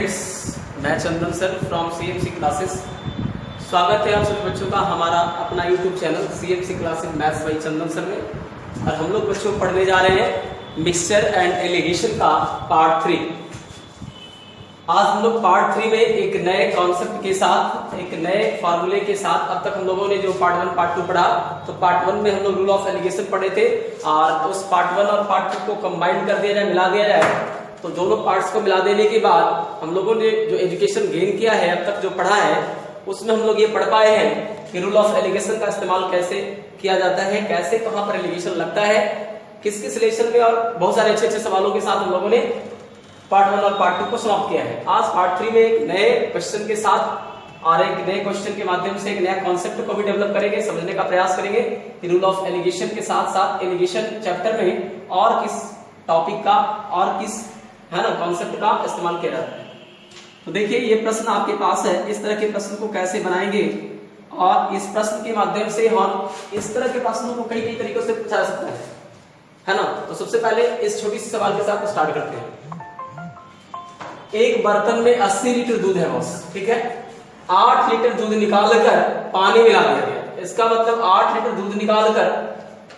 Friends, मैं चंदन sir from CMC classes. स्वागत है आप सभी बच्चों का हमारा अपना YouTube channel CMC classes maths by Chandan sir में। और हम लोग बच्चों पढ़ने जा रहे हैं मिक्सचर एंड एलिगेशन का पार्ट 3। आज हम लोग पार्ट 3 में एक नए कॉन्सेप्ट के साथ, एक नए फार्मूले के साथ, अब तक हम लोगों ने जो पार्ट 1 पार्ट 2 पढ़ा, तो पार्ट 1 में हम लोग रूल ऑफ एलिगेशन पढ़े थे और उस पार्ट 1 और पार्ट 2 को कंबाइन कर दिया जाए, मिला दिया जाए। तो दोनों पार्ट्स को मिला देने के बाद हम लोगों ने जो एजुकेशन गेन किया है, अब तक जो पढ़ा है, उसमें हम लोग ये पढ़ पाए हैं कि रूल ऑफ एलिगेशन का इस्तेमाल कैसे किया जाता है, कैसे कहां पर एलिगेशन लगता है, किस किस रिलेशन में, और बहुत सारे अच्छे अच्छे सवालों के साथ हम लोगों ने पार्ट 1 और पार्ट 2 को समाप्त किया है। आज पार्ट 3 में एक नए क्वेश्चन के साथ और एक नए क्वेश्चन के माध्यम से एक नया कॉन्सेप्ट को भी डेवलप करेंगे, समझने का प्रयास करेंगे कि रूल ऑफ एलिगेशन के साथ साथ एलिगेशन चैप्टर में और किस टॉपिक का और किस कॉन्सेप्ट का इस्तेमाल किया जाता है। तो देखिए, ये प्रश्न आपके पास है, इस तरह के प्रश्न को कैसे बनाएंगे, और इस प्रश्न के माध्यम से हम इस तरह के प्रश्नों को कई कई तरीकों से पूछा जा सकता है ना। तो सबसे पहले इस छोटी सी सवाल के साथ स्टार्ट करते हैं। एक बर्तन में 80 लीटर दूध है बॉस, ठीक है। 8 लीटर दूध निकालकर पानी मिला दिया गया। इसका मतलब 8 लीटर दूध निकालकर,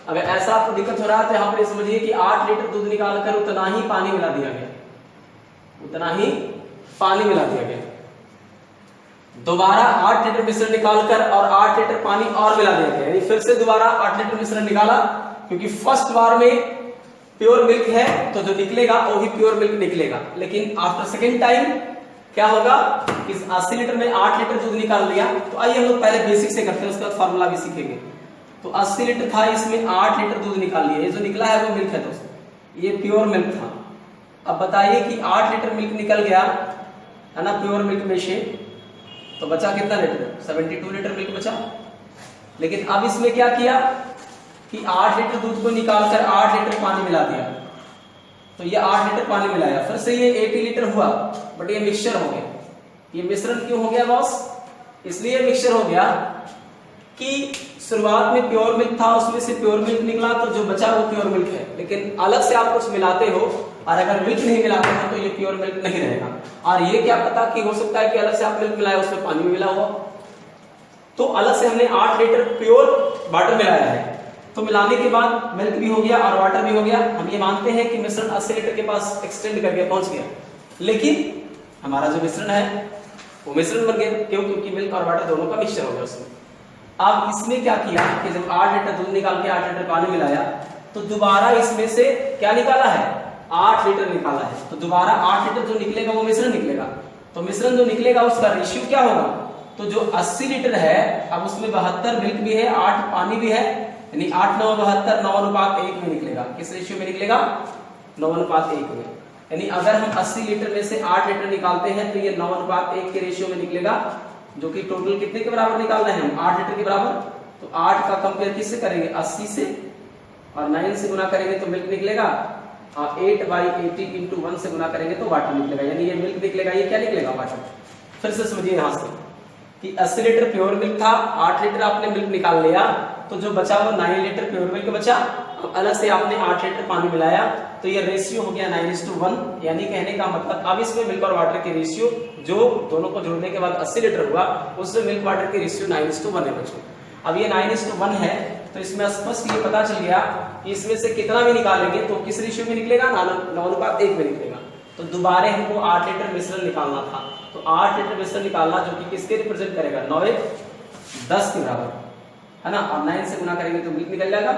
अगर ऐसा आपको दिक्कत हो रहा है तो यहाँ पर समझिए कि 8 लीटर दूध निकालकर उतना ही पानी मिला दिया गया, उतना ही पानी मिला दिया गया। दोबारा 8 लीटर मिश्रण निकालकर और 8 लीटर पानी और मिला दिया गया, यानी फिर से दोबारा 8 लीटर मिश्रण निकाला, क्योंकि फर्स्ट बार में प्योर मिल्क है तो जो निकलेगा वो भी प्योर मिल्क निकलेगा। लेकिन आफ्टर सेकेंड टाइम क्या होगा, इस 80 लीटर में 8 लीटर दूध निकाल लिया। तो आइए हम लोग पहले बेसिक से करते हैं, उसके बाद फॉर्मूला भी सीखेंगे। तो 80 लीटर था, इसमें 8 लीटर दूध निकाल लिया, ये जो निकला है वो मिल्क है दोस्तों, ये प्योर मिल्क था। अब बताइए कि 8 लीटर मिल्क निकल गया है ना प्योर मिल्क में से, तो बचा कितना लीटर, 72 लीटर मिल्क बचा। लेकिन अब इसमें क्या किया कि 8 लीटर दूध को निकालकर 8 लीटर पानी मिला दिया, तो ये 8 लीटर पानी मिलाया, फिर से ये 80 लीटर हुआ, बट ये मिक्सचर हो गया। ये मिश्रण क्यों हो गया बॉस, इसलिए मिक्सचर हो गया कि शुरुआत में प्योर मिल्क था, उसमें से प्योर मिल्क निकला, तो जो बचा वो प्योर मिल्क है। लेकिन अलग से आप कुछ मिलाते हो और अगर मिल्क नहीं मिलाते हो तो ये प्योर मिल्क नहीं रहेगा। और ये क्या पता कि हो सकता है कि अलग से आप मिल्क मिलाए, उसमें पानी भी मिला हुआ। तो अलग से हमने 8 लीटर प्योर वाटर मिलाया है, तो मिलाने के बाद मिल्क भी हो गया और वाटर भी हो गया। हम ये मानते हैं कि मिश्रण 80 लीटर के पास एक्सटेंड करके पहुंच गया। लेकिन हमारा जो मिश्रण है वो मिश्रण बन गया, क्यों, क्योंकि मिल्क और वाटर दोनों का मिक्सचर हो गया उसमें। अब इसमें क्या किया कि जब 8 लीटर दूध निकाल के 8 लीटर पानी मिलाया, तो दोबारा इसमें से क्या निकाला है, 8 लीटर निकाला है। तो दोबारा 8 लीटर जो निकलेगा वो मिश्रण निकलेगा। तो मिश्रण जो निकलेगा उसका रेशियो क्या होगा, तो जो 80 लीटर है, अब उसमें 72 मिल्क भी है, 8 पानी भी है, यानी 8 9 72 9:1 में निकलेगा। किस रेशियो में निकलेगा, 9:1 में। यानी अगर हम 80 लीटर में से 8 लीटर निकालते हैं तो ये 9:1 के रेशियो में निकलेगा, जो कि टोटल कितने के बराबर निकालना है, हम 8 लीटर के बराबर। तो 8 का कंपेयर किससे करेंगे, 80 से, और 9 से गुना करेंगे तो मिल्क निकलेगा, और 8/80 इंटू 1 से गुना करेंगे तो वाटर निकलेगा, यानी ये मिल्क निकलेगा, ये क्या निकलेगा, वाटर। फिर से समझिए यहाँ से कि 80 लीटर प्योर मिल्क था, 8 लीटर आपने मिल्क निकाल लिया, तो जो बचा वो 9 लीटर प्योर मिल्क बचा। अब अलग से आपने 8 लीटर पानी मिलाया, तो ये रेशियो हो गया 9:1, यानी कहने का मतलब अब इसमें मिल्क और वाटर के रेशियो, जो दोनों को जोड़ने के बाद 80 लीटर हुआ, उसमें मिल्क वाटर के रेशियो 9:1 है बच्चों। अब ये 9:1 है, तो इसमें स्पष्ट ये पता चल गया कि इसमें से कितना भी निकालेंगे तो किस रेशियो में निकलेगा, 9:1 में निकलेगा। तो दोबारा हमको 8 लीटर मिश्रण निकालना था, तो 8 लीटर मिश्रण निकालना, जो कि किसके रिप्रेजेंट करेगा, 9:10 के बराबर है ना, और 9 से गुना करेंगे तो मिल्क निकल जाएगा,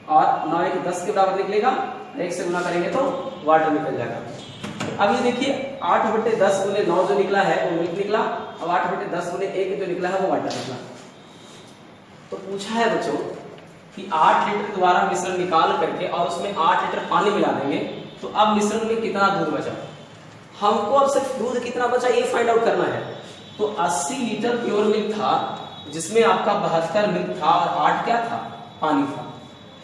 और 9:10 के बराबर निकलेगा, 1 से गुना करेंगे तो वाटर निकल जाएगा। अब ये देखिए 8/10 गुने 9 जो निकला है वो मिल्क निकला, अब 8/10 गुने 1 जो निकला है वो वाटर निकला। तो पूछा है बच्चों कि 8 लीटर दोबारा मिश्रण निकाल करके और उसमें 8 लीटर पानी मिला देंगे, तो अब मिश्रण में कितना दूध बचा, हमको अब सिर्फ दूध कितना बचा ये फाइंड आउट करना है। तो 80 लीटर प्योर मिल्क था, जिसमें आपका 72 मिल्क था और 8 क्या था, पानी था।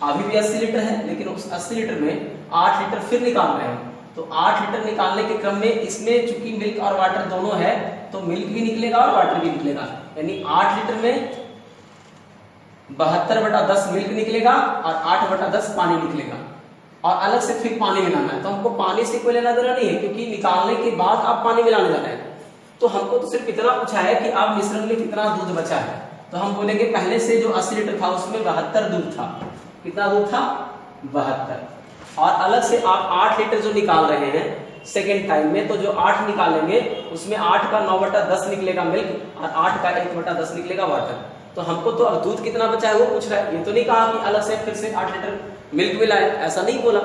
अभी भी 80 लीटर है, लेकिन उस 80 लीटर में 8 लीटर फिर निकाल रहे हैं। तो 8 लीटर निकालने के क्रम में इसमें चूंकि मिल्क और वाटर दोनों है, तो मिल्क भी निकलेगा और वाटर भी निकलेगा, यानी 8 लीटर में 72/10 मिल्क निकलेगा और 8/10 पानी निकलेगा। और अलग से फिर पानी मिलाना है, तो हमको पानी से कोई लेना देना नहीं है, क्योंकि निकालने के बाद आप पानी मिलाने जा रहे हैं। तो हमको तो सिर्फ इतना पूछा है कि आप मिश्रण में कितना दूध बचा है, तो हम बोलेंगे पहले से जो 80 लीटर था उसमें 72 दूध था। कितना दूध था? 72। और अलग से आप 8 लीटर जो निकाल रहे हैं सेकेंड टाइम में, तो जो 8 निकालेंगे उसमें 8 का 9/10 निकलेगा मिल्क और 8 का 1/10 निकलेगा वाटर। तो हमको तो अब दूध कितना बचा है वो पूछ रहा है, ये तो नहीं कहा कि अलग से फिर से 8 लीटर मिल्क मिलाए, ऐसा नहीं बोला।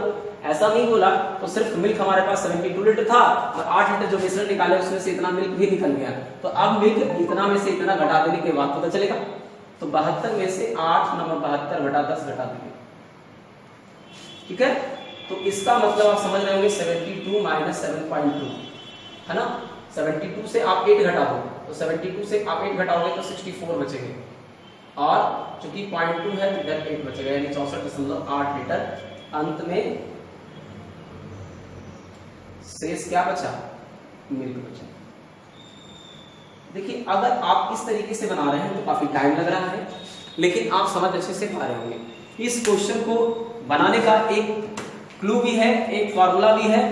ऐसा नहीं बोला तो सिर्फ मिल्क हमारे पास 72 लीटर था और 8 लीटर जो मिश्रण निकाले उसमें से इतना मिल्क भी निकल गया। तो अब मिल्क इतना में से इतना घटा देने के बाद पता चलेगा। तो 72 में से 8 नंबर 72 घटा 10 घटा देंगे, ठीक है। तो इसका मतलब आप समझ रहे होंगे 72 माइनस 7.2 है ना। 72 से आप 8 घटा दो, तो 72 से आप 8 घटाओगे तो 64 बचेंगे, और चूंकि 0.2 है तो इधर 8 बचेगा, यानी 64.8 लीटर। अंत में शेष क्या बचा? मिल्क बचा। देखिए अगर आप इस तरीके से बना रहे हैं तो काफी टाइम लग रहा है, लेकिन आप समझ अच्छे से पा रहे होंगे। इस क्वेश्चन को बनाने का एक क्लू भी है, एक फॉर्मूला भी है,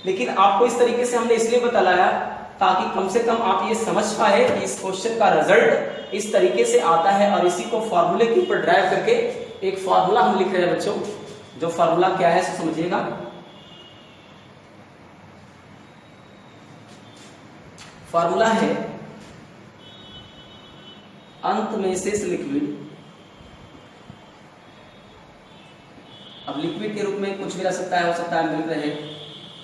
लेकिन आपको इस तरीके से हमने इसलिए बताया ताकि कम से कम आप ये समझ पाए कि इस क्वेश्चन का रिजल्ट इस तरीके से आता है, और इसी को फॉर्मूले के ऊपर ड्राइव करके एक फॉर्मूला हम लिख रहे हैं बच्चों। जो फॉर्मूला क्या है समझिएगा। फॉर्मूला है अंत में शेष लिक्विड, अब लिक्विड के रूप में कुछ भी रह सकता है, हो सकता है मिल्क रहे,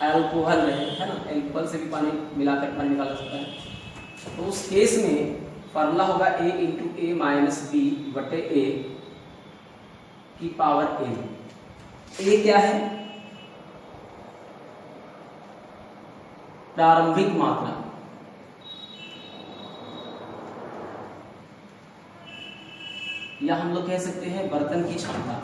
अल्कोहल रहे, है ना, अल्कोहल से भी पानी मिलाकर पानी निकाला सकता है। तो उस केस में फॉर्मूला होगा a into a minus b बटे ए की पावर a। a क्या है? प्रारंभिक मात्रा, या हम लोग कह सकते हैं बर्तन की क्षमता।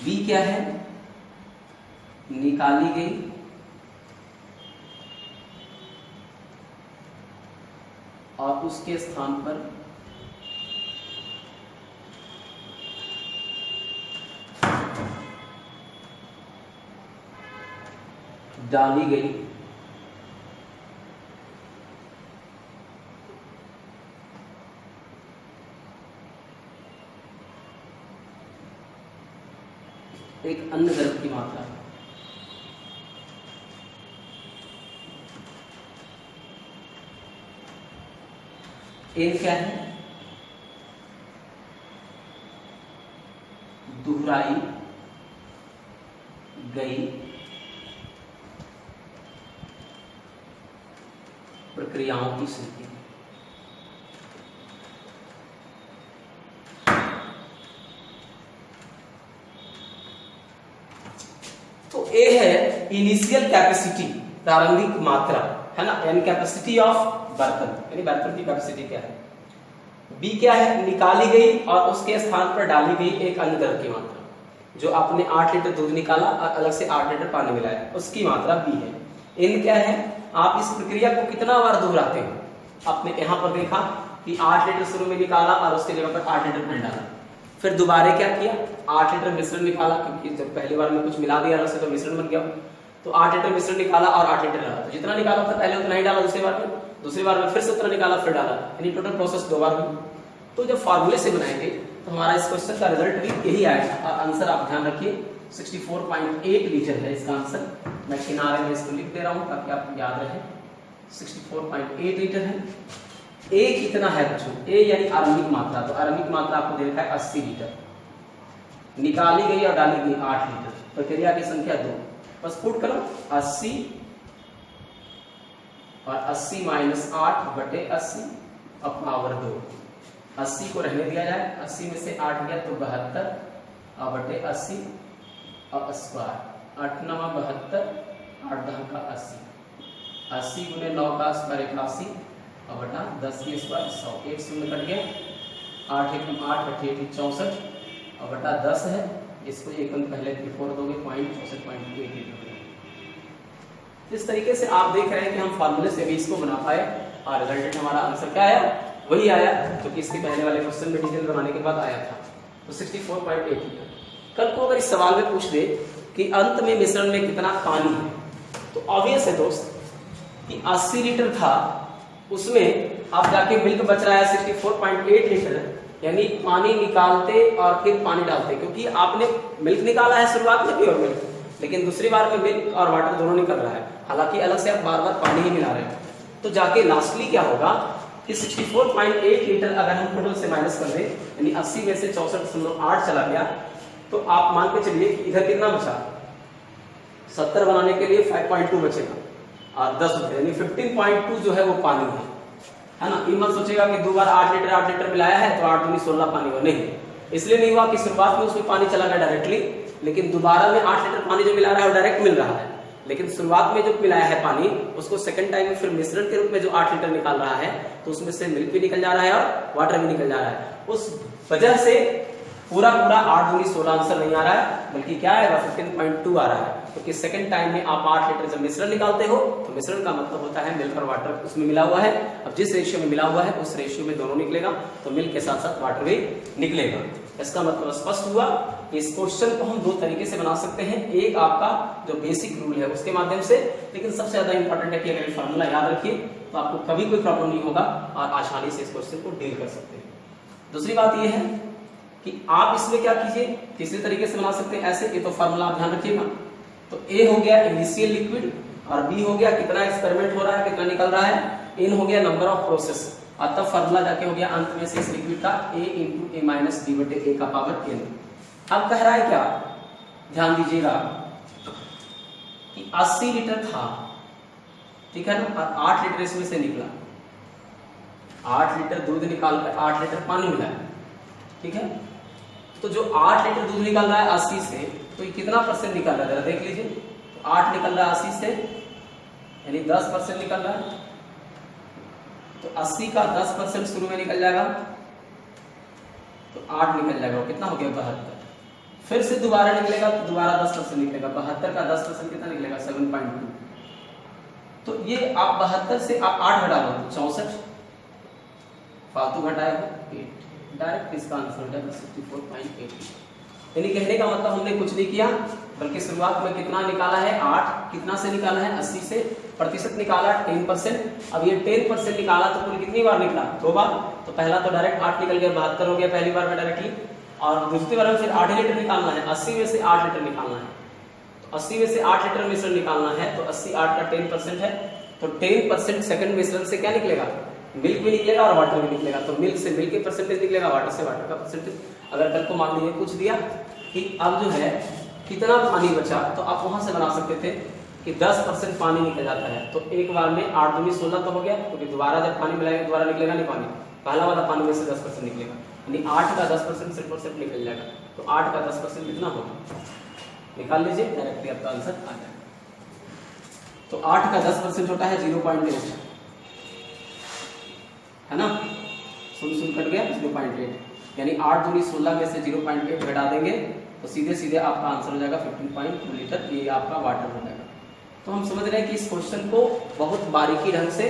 बी क्या है? निकाली गई और उसके स्थान पर डाली गई एक अन्य द्रव की मात्रा। एन क्या है? दोहराई गई प्रक्रियाओं की संख्या। तो ए है इनिशियल कैपेसिटी, प्रारंभिक मात्रा, है ना, यानी कैपेसिटी ऑफ बर्तन, यानी बर्तन की कैपेसिटी क्या है। बी क्या है? निकाली गई और उसके स्थान पर डाली गई एक अन्य द्रव की मात्रा, जो आपने 8 लीटर दूध निकाला और अलग से 8 लीटर पानी मिलाया, उसकी मात्रा बी है। इन क्या है? आप इस प्रक्रिया को कितना बार दोहराते हैं। आपने यहाँ पर देखा कि 8 लीटर शुरू में निकाला और उसके जगह पर 8 लीटर पानी डाला, फिर दोबारा क्या किया, 8 लीटर मिश्रण निकाला, क्योंकि जब पहली बार में कुछ मिला दिया अलग से तो मिश्रण बन गया, तो 8 लीटर मिश्रण निकाला और 8 लीटर डाला, तो जितना निकाला था पहले उतना ही डाला, दूसरी बार में फिर से उतना निकाला फिर डाला, यानी टोटल प्रोसेस 2 बार हुई। तो जब फॉर्मूले से बनाएंगे तो हमारा इस क्वेश्चन का रिजल्ट भी यही आएगा। और आंसर आप ध्यान रखिए 64.8 लीटर है इसका आंसर। मैं किनारे में इसको लिख दे रहा हूं ताकि आपको याद रहे, 64.8 लीटर है। ए कितना है बच्चों? ए यानी आरंभिक मात्रा, तो आरंभिक मात्रा आपको दे रखा है 80 लीटर, निकाली गई और डाली गई 8 लीटर, प्रक्रिया की संख्या 2। बस पुट करो 80 और 80 माइनस 8 बटे 80 और पावर 2। 80 को रहने दिया जाए, 80 में से 8 गया तो 72 और बटे 80 और स्क्वायर, 8 9 72, 8 10 का 80, 80 गुने 9 का स्क्वायर 81 और बटा 10 की स्क्वायर 100, एक शून्य कट गया, 8 एकम 8 8 64 और बटा 10 है, इसको एक अंक पहले बिफोर दोगे 64.8। इस तरीके से आप देख रहे हैं कि हम फॉर्मूले से भी इसको बना पाए और रिजल्टेंट हमारा आंसर क्या है वही आया जो कि इसके पहले वाले क्वेश्चन में डिटेल बनाने के बाद आया था, तो 64.8 लीटर। कल को अगर इस सवाल में पूछ दे कि अंत में मिश्रण में कितना पानी है, तो ऑब्वियस है दोस्त कि 80 लीटर था, उसमें आप जाके मिल्क बच रहा है 64.8 लीटर, यानी पानी निकालते और फिर पानी डालते, क्योंकि आपने मिल्क निकाला है शुरुआत में प्योर मिल्क, लेकिन दूसरी बार में मिल्क और वाटर दोनों निकल रहा है, हालांकि अलग से आप बार बार पानी ही मिला रहे हैं। तो जाके लास्टली क्या होगा कि 64.8 लीटर अगर हम टोटल से माइनस कर दें, यानी 80 में से 64.8 चला गया, तो आप मान के चलिए कि इधर कितना बचा, 70 बनाने के लिए 5.2 बचेगा और 10 बचे, यानी 15.2 जो है वो पानी है ना। ये मत सोचेगा कि 2 बार 8 लीटर मिलाया है तो 8 दूनी 16 पानी हुआ, नहीं, इसलिए नहीं हुआ कि शुरुआत में उसमें पानी चला गया डायरेक्टली, लेकिन दोबारा में 8 लीटर पानी जो मिला रहा है वो डायरेक्ट मिल रहा है, लेकिन शुरुआत में जो मिलाया है पानी उसको सेकंड टाइम में फिर मिश्रण के रूप में जो 8 लीटर निकाल रहा है, तो उसमें से मिल्क भी निकल जा रहा है और वाटर भी निकल जा रहा है। उस वजह से पूरा 8 दूनी 16 आंसर नहीं आ रहा है, बल्कि क्या आएगा 15.2 आ रहा है, क्योंकि सेकंड टाइम में आप 8 लीटर जब मिश्रण निकालते हो तो मिश्रण का मतलब होता है मिल्क और वाटर उसमें मिला हुआ है। अब जिस रेशियो में मिला हुआ है उस रेशियो में दोनों निकलेगा, तो मिल्क के साथ साथ वाटर भी निकलेगा। इसका मतलब स्पष्ट हुआ। इस क्वेश्चन को हम दो तरीके से बना सकते हैं, एक आपका जो बेसिक रूल है उसके माध्यम से, लेकिन सबसे ज्यादा इंपॉर्टेंट है कि अगर फॉर्मूला याद रखिए तो आपको कभी कोई प्रॉब्लम नहीं होगा और आसानी से इस क्वेश्चन को डील कर सकते हैं। दूसरी बात यह है कि आप इसमें क्या कीजिए, तीसरे तरीके से बना सकते हैं ऐसे, ये तो फॉर्मूला आप ध्यान रखिएगा। तो ए हो गया इनिशियल लिक्विड और बी हो गया कितना एक्सपेरिमेंट हो रहा है, कितना निकल रहा है, इन हो गया नंबर ऑफ प्रोसेस, और तब फॉर्मूला जाके हो गया अंत में से इस लिक्विड का A into a minus D बटे ए का पावर n। अब कह रहा है क्या, ध्यान दीजिएगा कि 80 लीटर था, ठीक है ना, और 8 लीटर इसमें से निकला, 8 लीटर दूध निकाल कर 8 लीटर पानी मिला है, ठीक है। तो जो 8 लीटर दूध निकल रहा है 80 से, तो ये कितना परसेंट निकल रहा है जरा देख लीजिए। तो 8 निकल रहा है 80 से, यानी 10% निकल रहा है, तो 80 का 10% शुरू में निकल जाएगा, तो 8 निकल जाएगा, वो कितना हो गया 72। फिर से दोबारा निकलेगा तो दोबारा 10% निकलेगा, 72 का 10% कितना निकलेगा 7.2। तो ये आप 72 से आप 8 घटा लो 64, फालतू घटाया 8, डायरेक्ट इसका आंसर हो जाएगा 64.8। यानी कहने का मतलब हमने कुछ नहीं किया, बल्कि शुरुआत में कितना निकाला है 8, कितना से निकाला है 80 से, प्रतिशत निकाला 10%। अब ये 10% निकाला तो कुल कितनी बार निकला, 2 बार। तो पहला तो डायरेक्ट 8 निकल गया, 72 हो गया पहली बार में डायरेक्टली, और दूसरी बार में फिर 8 लीटर निकालना है, 80 में से 8 लीटर निकालना है, तो 80 में से 8 लीटर मिश्रण निकालना है, तो 80 8 का 10% है, तो 10% सेकंड मिश्रण से क्या निकलेगा, मिल्क भी निकलेगा और वाटर भी निकलेगा। तो मिल्क से मिल्क के परसेंटेज निकलेगा, वाटर से वाटर का परसेंटेज। अगर कल को मान लीजिए पूछ दिया कि अब जो है कितना पानी बचा, तो आप वहां से बना सकते थे कि 10% पानी निकल जाता है, तो एक बार में 8 दूनी 16 तो हो गया, क्योंकि दोबारा जब पानी मिलाएंगे दोबारा निकलेगा नहीं पानी, पहला वाला पानी में से 10% निकलेगा, यानी 8 का 10% सिर्फ निकल जाएगा। तो 8 का 10% कितना होगा, निकाल लीजिए, डायरेक्टली आपका आंसर आ जाएगा। तो 8 का 10% होता है 0.8, है ना, 0 कट गया 0.8, यानी 8 दूनी 16 में से 0.8 घटा देंगे तो सीधे सीधे आपका आंसर हो जाएगा 15.2 लीटर, ये आपका वाटर हो जाएगा। तो हम समझ रहे हैं कि इस क्वेश्चन को बहुत बारीकी ढंग से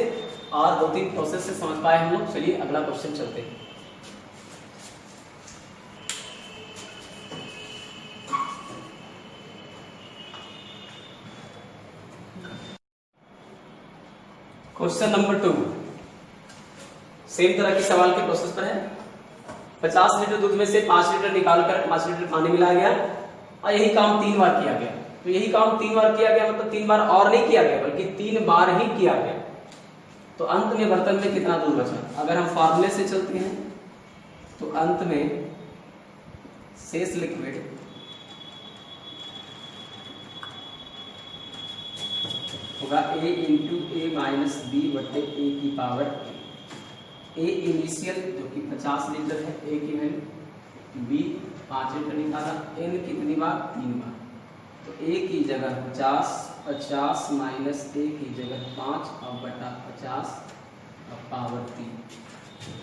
और 2-3 प्रोसेस से समझ पाए हम लोग। चलिए अगला क्वेश्चन चलते हैं। क्वेश्चन नंबर 2 सेम तरह के सवाल के प्रोसेस पर है। 50 लीटर दूध में से 5 लीटर निकालकर 5 लीटर पानी मिलाया गया और यही काम 3 बार किया गया। तो यही काम 3 बार किया गया मतलब 3 बार और नहीं किया गया, बल्कि 3 बार ही किया गया। तो अंत में बर्तन में कितना दूध बचा? अगर हम फार्मूले से चलते हैं तो अंत में शेष लिक्विड होगा A into a minus b बटे ए की पावर ए इनिशियल जो कि 50 लीटर है, ए की वैल्यू, बी 5 लीटर निकाला, एन कितनी बार? 3 बार। तो ए की जगह 50 माइनस ए की जगह 5 और बटा 50 और पावर 3।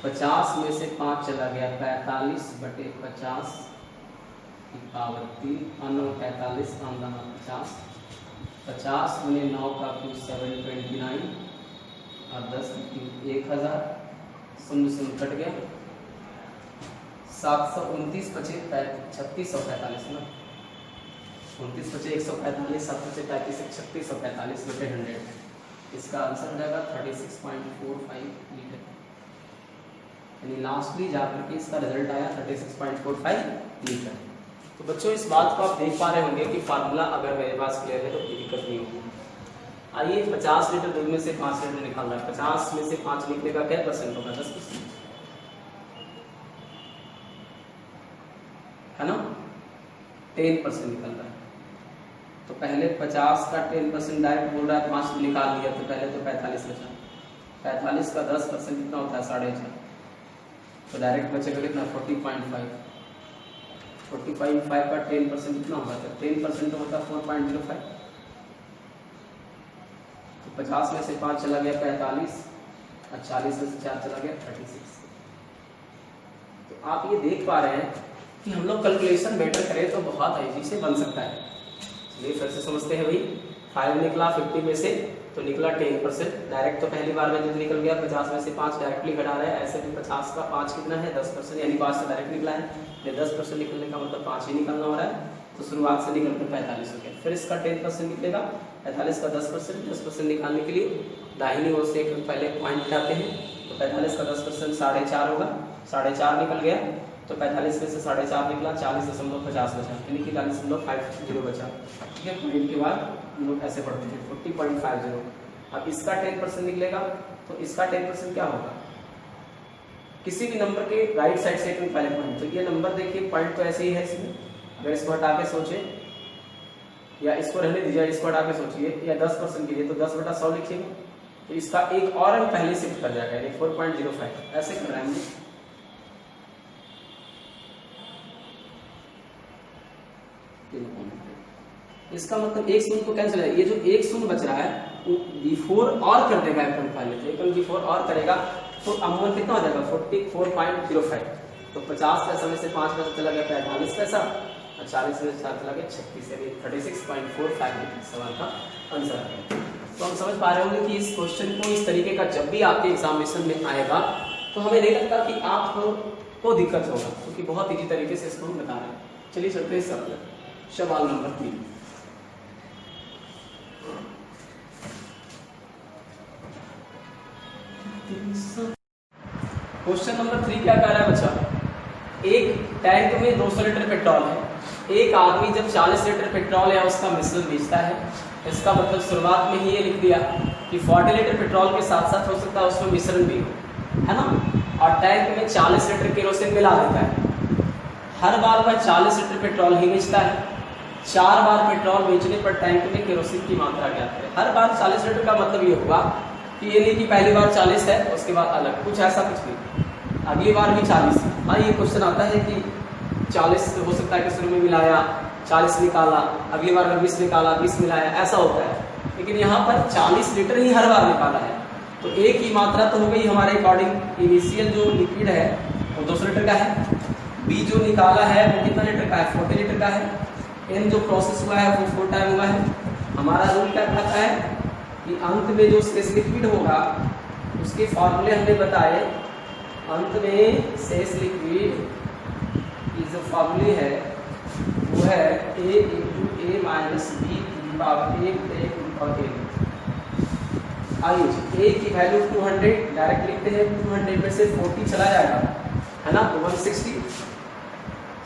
50 में से 5 चला गया 45 बटे 50 की पावर 3, 45 50, 50 गुने 9 का कुल 729 और 10 की 1000 शून्य शून्य कट गया, 729 बचे 3645 ना, 29 बचे 145, 7 बचे 35, 3645 बटे 100। इसका आंसर हो जाएगा 36.45 लीटर। यानी लास्टली जाकर के इसका रिजल्ट आया 36.45 लीटर। तो बच्चों इस बात को आप देख पा रहे होंगे कि फार्मूला अगर मेरे पास क्लियर है तो कोई दिक्कत नहीं होगी। आइए 50 लीटर दूध में से 5 लीटर निकाल रहा है, 50 में से 5 निकले का क्या परसेंट होगा? 10% है ना, 10% निकल रहा है। तो पहले 50 का 10% डायरेक्ट बोल रहा है, 5 निकाल लिया तो पहले तो 45 बचा, 45 का 10% कितना होता है? 4.5। तो डायरेक्ट बचेगा कितना? 40.5। 40.5 का 10% कितना होगा? तो 10% तो होता है 4.05। तो 50 में से 5 चला गया 45 और 40 में से 4 चला गया 36। तो आप ये देख पा रहे हैं कि हम लोग कैलकुलेशन बेटर करें तो बहुत ईजी से बन सकता है। चलिए फिर से समझते हैं भाई। 5 निकला 50 में से तो निकला 10%। डायरेक्ट तो पहली बार में जो निकल गया 50 में से 5 डायरेक्टली घटा रहे हैं। ऐसे भी 50 का 5 कितना है? 10%, यानी 5 से डायरेक्ट निकला है। ये 10% निकलने का मतलब 5 ही निकलना हो रहा है। तो शुरुआत से निकल कर 45 हो गया। फिर इसका 10% निकलेगा, 45 का 10% निकालने के लिए दाहिनी ओर से एक पहले पॉइंट उठाते हैं। तो 45 का 10% 4.5 होगा, 4.5 निकल गया। तो 45 में से 4.5 निकला, 40.50 बचा, यानी कि 40.50 बचा। ठीक है, पॉइंट के बाद हम लोग ऐसे पढ़ते हैं 40.50। अब इसका 10% निकलेगा तो इसका 10% क्या होगा? किसी भी नंबर के राइट साइड से एक पहले पॉइंट, तो ये नंबर देखिए पॉइंट तो ऐसे ही है इसमें। अगर इसको हटा के सोचे या इसको रहने दीजिए, इसको हटा के सोचिए या 10% के लिए तो 10/100 लिखिएगा। तो इसका एक और अंक पहले शिफ्ट कर जाएगा, यानी 4.05। ऐसे कर रहे हैं। इसका मतलब एक शून्य तो कैंसिल है, ये जो एक शून्य बच रहा है वो बिफोर और कर देगा एक अंक पहले, तो एक अंक बिफोर और करेगा तो अमूमन कितना हो जाएगा? 44.05। तो 50 पैसा में से 5 पैसा चला गया 45 पैसा और 40 में से 4 चला गया 36, यानी 36.45 सवाल का आंसर है। तो हम समझ पा रहे होंगे कि इस क्वेश्चन को इस तरीके का जब भी आपके एग्जामिनेशन में आएगा तो हमें नहीं लगता कि आपको दिक्कत होगा, क्योंकि बहुत ईजी तरीके से इसको हम बता रहे हैं। चलिए चलते हैं सवाल नंबर 3। क्वेश्चन नंबर 3 क्या कह रहा है बच्चा? एक टैंक में 200 लीटर पेट्रोल है। एक आदमी जब 40 लीटर पेट्रोल या उसका मिश्रण बेचता है, इसका मतलब शुरुआत में ही ये लिख दिया कि 40 लीटर पेट्रोल के साथ साथ हो सकता है उसमें मिश्रण भी हो, है ना। और टैंक में 40 लीटर केरोसिन मिला देता है। हर बार वह 40 लीटर पेट्रोल ही बेचता है। 4 बार पेट्रोल बेचने पर टैंक में केरोसिन की मात्रा ज्ञात है। हर बार 40 लीटर का मतलब ये होगा कि ये नहीं कि पहली बार 40 है उसके बाद अलग कुछ, ऐसा कुछ नहीं, अगली बार भी 40 है। हाँ, ये क्वेश्चन आता है कि 40 हो सकता है कि शुरू में मिलाया 40 निकाला, अगली बार 20 निकाला 20 मिलाया, ऐसा होता है। लेकिन यहाँ पर 40 लीटर ही हर बार निकाला है, तो एक ही मात्रा तो हो गई हमारे अकॉर्डिंग। इनिशियल जो लिक्विड है वो 200 लीटर का है, बी जो निकाला है वो कितना लीटर का है? 40 लीटर का है। एन जो प्रोसेस हुआ है वो 4 टाइम हुआ है। हमारा रूल क्या कहता है कि अंत में जो शेष लिक्विड होगा उसके फॉर्मूले हमने बताए। अंत में शेष लिक्विड की जो फॉर्मूले है वो है a × a - b की पावर 1 और n। आइए a की वैल्यू 200 डायरेक्ट लिखते हैं। 200 में से 40 चला जाएगा, है ना, तो 160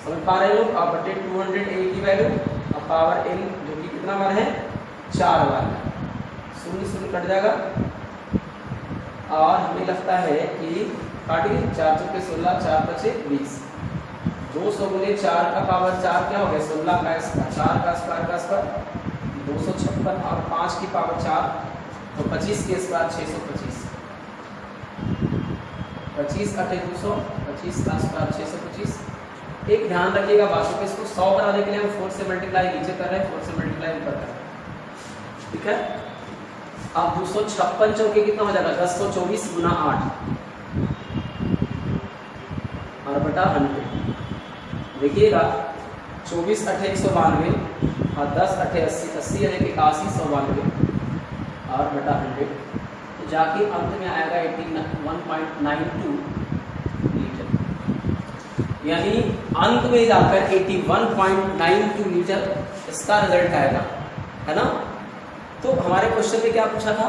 समझ पा रहे हो आप। बटे 200 a की वैल्यू और पावर n जो कि कितना बार है? 4 बार। 0 0 कट जाएगा और हमें लगता है कि काटिए 4 × 16 4 × 20। 200 × 4 का पावर 4 क्या हो गया? 16 का स्क्वायर, 4 का स्क्वायर का स्क्वायर 256 और 5 की पावर 4 तो 25 के स्क्वायर 625। 25 × 8 200, 25 का स्क्वायर 625। एक ध्यान रखिएगा बातों पे, इसको 100 बनाने के लिए हम 4 से मल्टीप्लाई नीचे कर रहे हैं, 4 से मल्टीप्लाई ऊपर कर रहे हैं, ठीक है। अब 256 चौके कितना हो जाएगा? 1024 × 8 और बटा 100। देखिएगा 24 × 8 192 और 10 × 8 80, 80 × 1 81 192 और बटा 100। तो जाके अंत में आएगा 81.92 लीटर, यानी अंत में जाकर 81.92 लीटर इसका रिजल्ट आएगा, है ना। तो हमारे क्वेश्चन में क्या पूछा था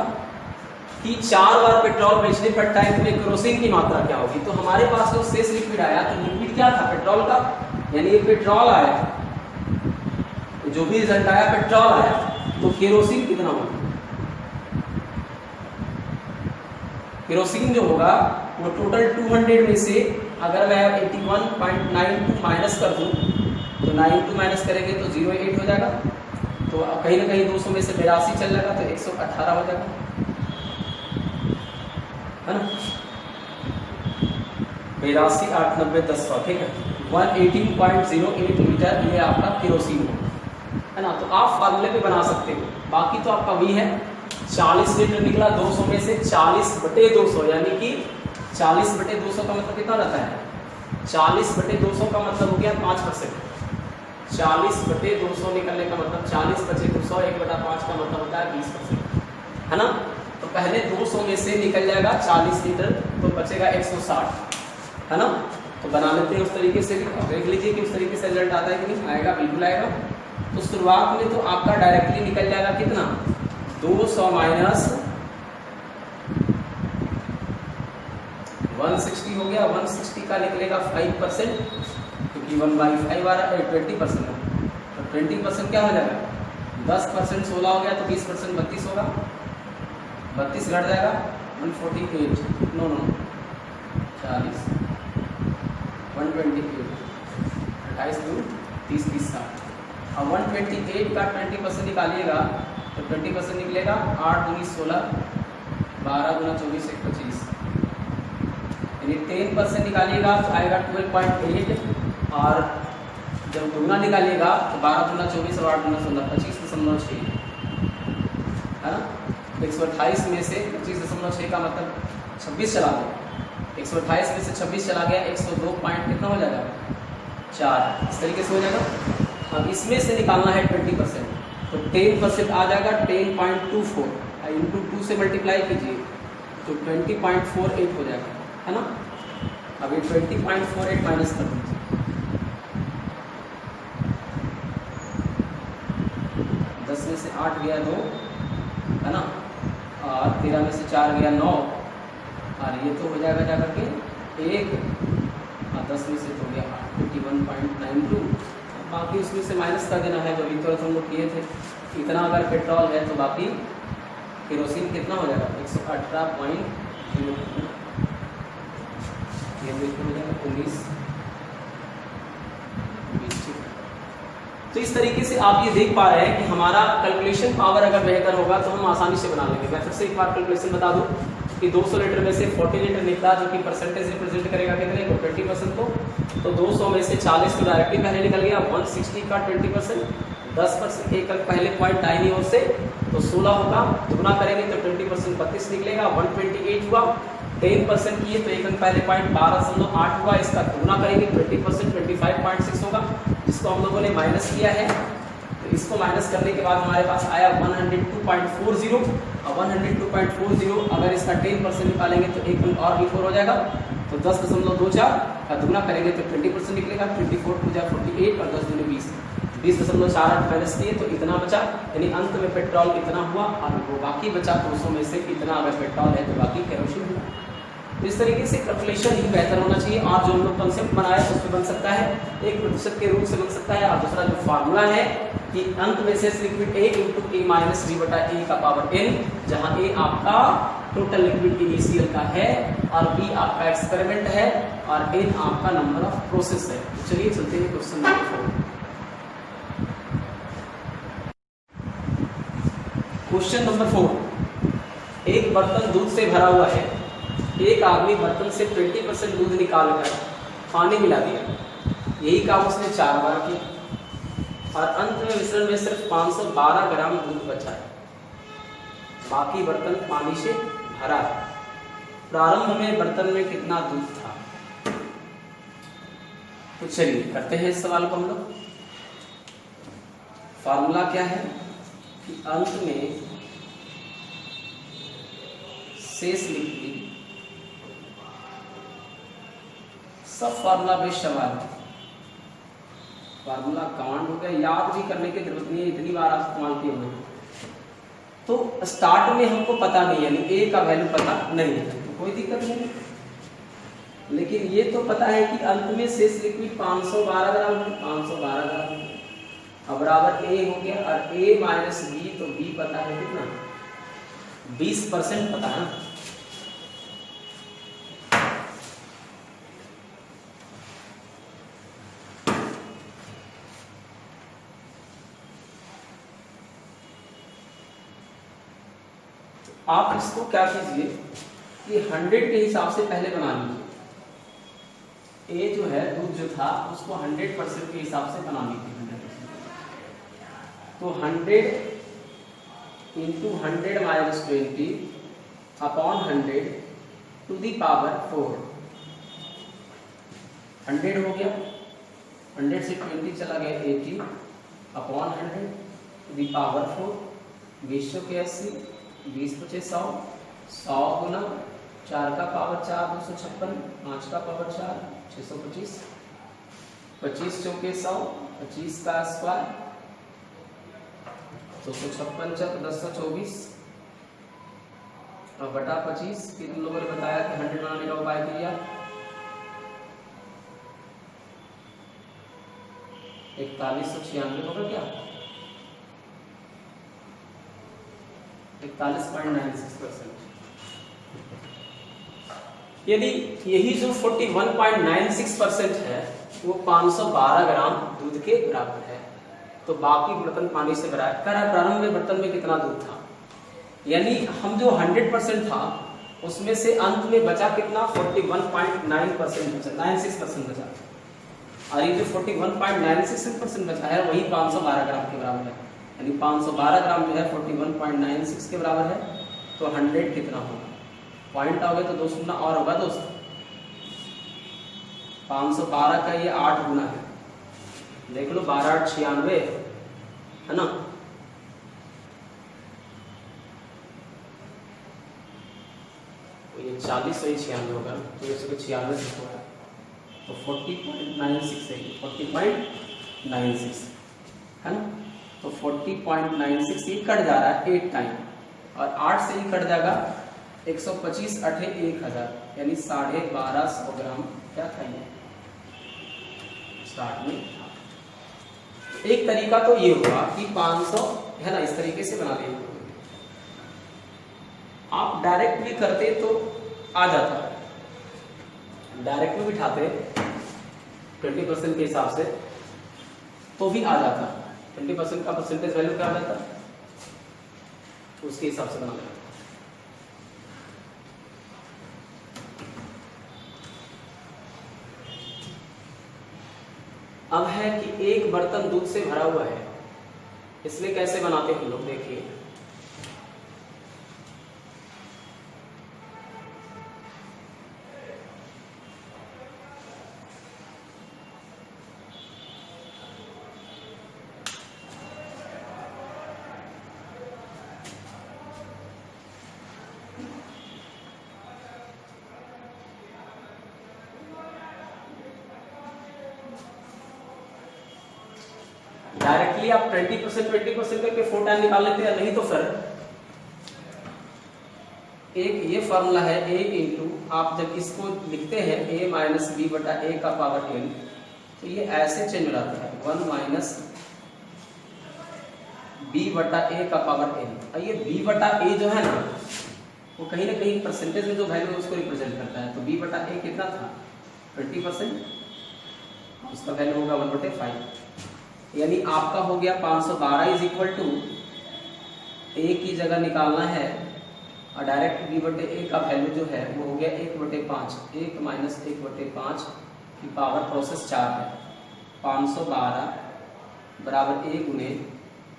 कि 4 बार पेट्रोल बेचने पर टैंक में केरोसिन की मात्रा क्या होगी। तो हमारे पास जो शेष लिक्विड आया, तो लिक्विड क्या था, पेट्रोल का, यानी ये पेट्रोल आया, जो भी रिजल्ट आया पेट्रोल आया, तो केरोसिन कितना होगा, केरोसिन जो होगा वो टोटल 200 में से अगर मैं 81.92 माइनस कर दूं, तो 92 माइनस करेंगे तो 08 हो जाएगा, तो कहीं ना कहीं 200 में से 82 चल जाएगा, तो 118 हो जाएगा, है ना। 82, 8, 90, 10, 100, ठीक है। 118.08 लीटर ये आपका केरोसिन है ना। तो आप फार्मूले पे बना सकते हो, बाकी तो आपका वही है। 40 लीटर निकला 200 में से 40/200, यानी कि 40/200 का मतलब कितना रहता है, 40/200 का मतलब हो गया 5%। 40/200 निकलने का मतलब 40/200, 1/5 का मतलब होता है 20%, है ना। तो पहले 200 में से निकल जाएगा 40 लीटर, तो बचेगा 160, है ना। तो बना लेते हैं उस तरीके से भी, अब देख लीजिए कि उस तरीके से रिजल्ट आता है कि नहीं आएगा, बिल्कुल आएगा। तो शुरुआत में तो आपका डायरेक्टली निकल जाएगा कितना, 200 माइनस 160 हो गया, 160 का निकलेगा 5%, क्योंकि 1/5 आ रहा है, 20% है, तो 20% क्या हो जाएगा, 10% 16 हो गया, तो 20% 32 होगा, 32 घट जाएगा 148, नो 40, 128, 28 दूर 30, 30 का। अब 128 का 20% निकालिएगा तो 20% निकलेगा 8 दूनी 16, 12 दूना 24, 1 25, यानी 10% निकालिएगा तो आएगा 12.8, और जब दुगना निकालिएगा तो 12 दूना 24 और 8 दूना 16, 25.6, है ना। 128 में से 25.6 का मतलब 26 चला गया, 128 में से 26 चला गया, 102 पॉइंट कितना हो जाएगा, 4, इस तरीके से हो जाएगा। अब इसमें से निकालना है 20%, तो 10% आ जाएगा 10.24, इंटू 2 से मल्टीप्लाई कीजिए तो 20.48 हो जाएगा, है ना। अब ये 20.48 माइनस कर दीजिए, 10 में से 8 गया 2, है ना, और 13 में से 4 गया 9, और ये तो हो जाएगा जा करके 1, और 10 में से तो गया 81.92, बाकी उसमें से माइनस कर देना है, जो भी तुरंत हम लोग किए थे। इतना अगर पेट्रोल है तो बाकी केरोसिन कितना हो जाएगा, 118.0, ये हो जाएगा 19, 20। तो इस तरीके से आप ये देख पा रहे हैं कि हमारा कैलकुलेशन पावर अगर बेहतर होगा तो हम आसानी से बना लेंगे। मैं फिर से एक बार कैलकुलेशन बता दूं कि 200 लीटर में से 40 लीटर निकला, जो कि परसेंटेज रिप्रेजेंट करेगा कितने को, 20% को। तो 200 में से 40 तो डायरेक्टली पहले निकल गया, 160 का 20%, 10% एक पहले पॉइंट दाहिनी ओर से, तो 16 होगा, दुगना करेंगे तो 20% 32 निकलेगा, 128 हुआ, 10% किए तो एक अंक पहले पॉइंट 12.8 हुआ, इसका दुगना करेंगे 20% 25.6 होगा, जिसको हम लोगों ने माइनस किया है। तो इसको माइनस करने के बाद हमारे पास आया 102.40, और 102.40 अगर इसका 10% निकालेंगे तो एक अंक और बिफोर हो जाएगा, तो 10.24 का दुगना करेंगे तो 20% निकलेगा, 24 2 जा 48 और 10 दूनी 20, 20.48 माइनस किए तो इतना बचा, यानी अंत में पेट्रोल इतना हुआ, और वो बाकी बचा 200 में से इतना अगर पेट्रोल है तो बाकी केरोसिन हुआ। तो इस तरीके से कैलकुलेशन ही बेहतर होना चाहिए, और जो हम लोग कंसेप्ट बनाया उसमें बन सकता है 1% के रूप से बन सकता है, और दूसरा जो फार्मूला है कि अंत में से liquid A into A minus B बटा A का पावर n, जहाँ A आपका टोटल लिक्विड इनिशियल का है, और B आपका एक्सपेरिमेंट है, और n आपका नंबर ऑफ प्रोसेस है। चलिए चलते हैं क्वेश्चन नंबर 4। क्वेश्चन नंबर 4, एक बर्तन दूध से भरा हुआ है, एक आदमी बर्तन से 20% दूध निकालकर पानी मिला दिया, यही काम उसने 4 बार किया, और अंत में मिश्रण में सिर्फ 512 ग्राम दूध बचा है, बाकी बर्तन पानी से भरा है। प्रारंभ में बर्तन में कितना दूध था? तो चलिए करते हैं इस सवाल को हम लोग। फार्मूला क्या है कि अंत में शेष लिक्विड, सब फार्मूला बेस्ड सवाल, फार्मूला कमांड हो गया, याद भी करने की जरूरत नहीं है, इतनी बार आप इस्तेमाल किए हुए। तो स्टार्ट में हमको पता नहीं, यानी ए का वैल्यू पता नहीं है तो कोई दिक्कत नहीं, लेकिन ये तो पता है कि अंत में शेष लिक्विड 512 ग्राम है, 512 ग्राम अब बराबर ए हो गया, और ए माइनस बी, तो बी पता है कितना, 20% पता है। आप इसको क्या कीजिए कि 100 के हिसाब से पहले बना लीजिए। ए जो है दूध जो था उसको 100% के हिसाब से बना लीजिए, 100%। तो 100 into 100 minus 20 upon 100 to the power 4, 100 हो गया, 100 से 20 चला गया 80 अपॉन 100 टू दी पावर 4, 20 के 80, 20 पचे 100, 100 गुना 4 का पावर 4 256, 5 का पावर 4 625, 25 चौके 100, 25 का स्क्वायर 256 चक 1024 और बटा 25 कि तुम लोगों ने बताया कि 100 बनाने का उपाय किया, 4196 होगा क्या, 41.96%। यदि यही जो 41.96% है वो 512 ग्राम दूध के बराबर है, तो बाकी बर्तन पानी से भरा है। प्रारंभ में बर्तन में कितना दूध था, यानी हम जो 100% था उसमें से अंत में बचा कितना, 41.96% बचा, और ये जो 41.96% बचा है वही 512 ग्राम के बराबर है, यानी 512 ग्राम जो है 41.96 के बराबर है। तो 100 कितना होगा, पॉइंट आओगे तो 2 शून्य और होगा दोस्त, 512 का ये 8 गुना है, देख लो 12 8 96 है ना, तो ये 40 से 96 होगा, तो ये 96 होगा, तो 40.96 है, 40.96 है ना, तो 40.96 ये कट जा रहा है 8 टाइम, और 8 से ही कट जाएगा 125 8 1000, यानी 1250 ग्राम क्या खाइए स्टार्ट में। एक तरीका तो ये हुआ कि 500 है ना, इस तरीके से बना लेंगे, आप डायरेक्ट भी करते तो आ जाता, डायरेक्ट में बिठाते 20% के हिसाब से तो भी आ जाता, 20% का परसेंटेज वैल्यू क्या आ जाता, तो उसके हिसाब से बना लेंगे। अब है कि एक बर्तन दूध से भरा हुआ है, इसलिए कैसे बनाते हैं लोग, देखिए डायरेक्टली आप 20% करके 4 टाइम निकाल लेते हैं, नहीं तो फिर एक ये फॉर्मूला है a इंटू, आप जब इसको लिखते हैं a माइनस बी बटा a का पावर n, तो ये ऐसे चेंज हो जाता है 1 माइनस b बटा a का पावर n, और ये b बटा a जो है ना वो कहीं ना कहीं परसेंटेज में जो वैल्यू है उसको रिप्रेजेंट करता है, तो b बटा a कितना था 20%, उसका वैल्यू होगा 1/5, यानी आपका हो गया 512 इज इक्वल टू ए की जगह निकालना है, और डायरेक्ट बी बटे ए का वैल्यू जो है वो हो गया 1/5, 1 माइनस 1/5 की पावर प्रोसेस 4 है, 512 बराबर 1 गुने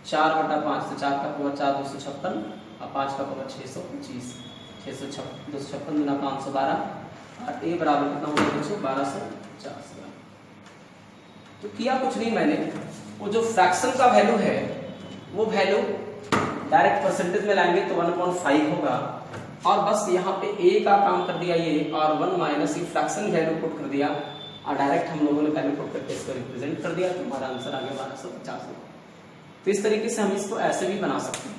4/5, तो 4 का पावर 4 256 और 5 का पावर 625, 256 गुना 512, और ए बराबर कितना हो गया बच्चों 1250 ग्राम। तो किया कुछ नहीं मैंने, वो जो फ्रैक्शन का वैल्यू है वो वैल्यू डायरेक्ट परसेंटेज में लाएंगे तो 1/5 होगा, और बस यहाँ पे ए का काम कर दिया ये, और 1 माइनस ये फ्रैक्शन वैल्यू पुट कर दिया, और डायरेक्ट हम लोगों ने पहले पुट करके इसको रिप्रेजेंट कर दिया, तो हमारा आंसर आ गया 1250। तो इस तरीके से हम इसको ऐसे भी बना सकते हैं।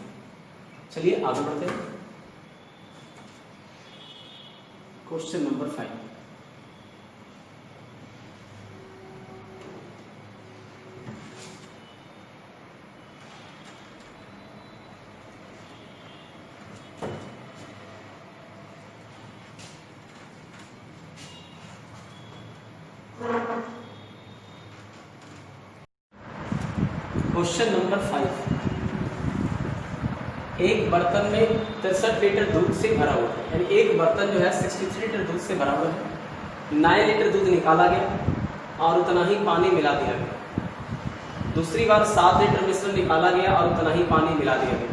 चलिए आगे बढ़ते हैं। Question number 5। Question number 5। एक बर्तन में 63 लीटर दूध से भरा हुआ है, यानी एक बर्तन जो है 63 लीटर दूध से भरा हुआ है। 9 लीटर दूध निकाला गया और उतना ही पानी मिला दिया गया। दूसरी बार 7 लीटर मिश्रण निकाला गया और उतना ही पानी मिला दिया गया।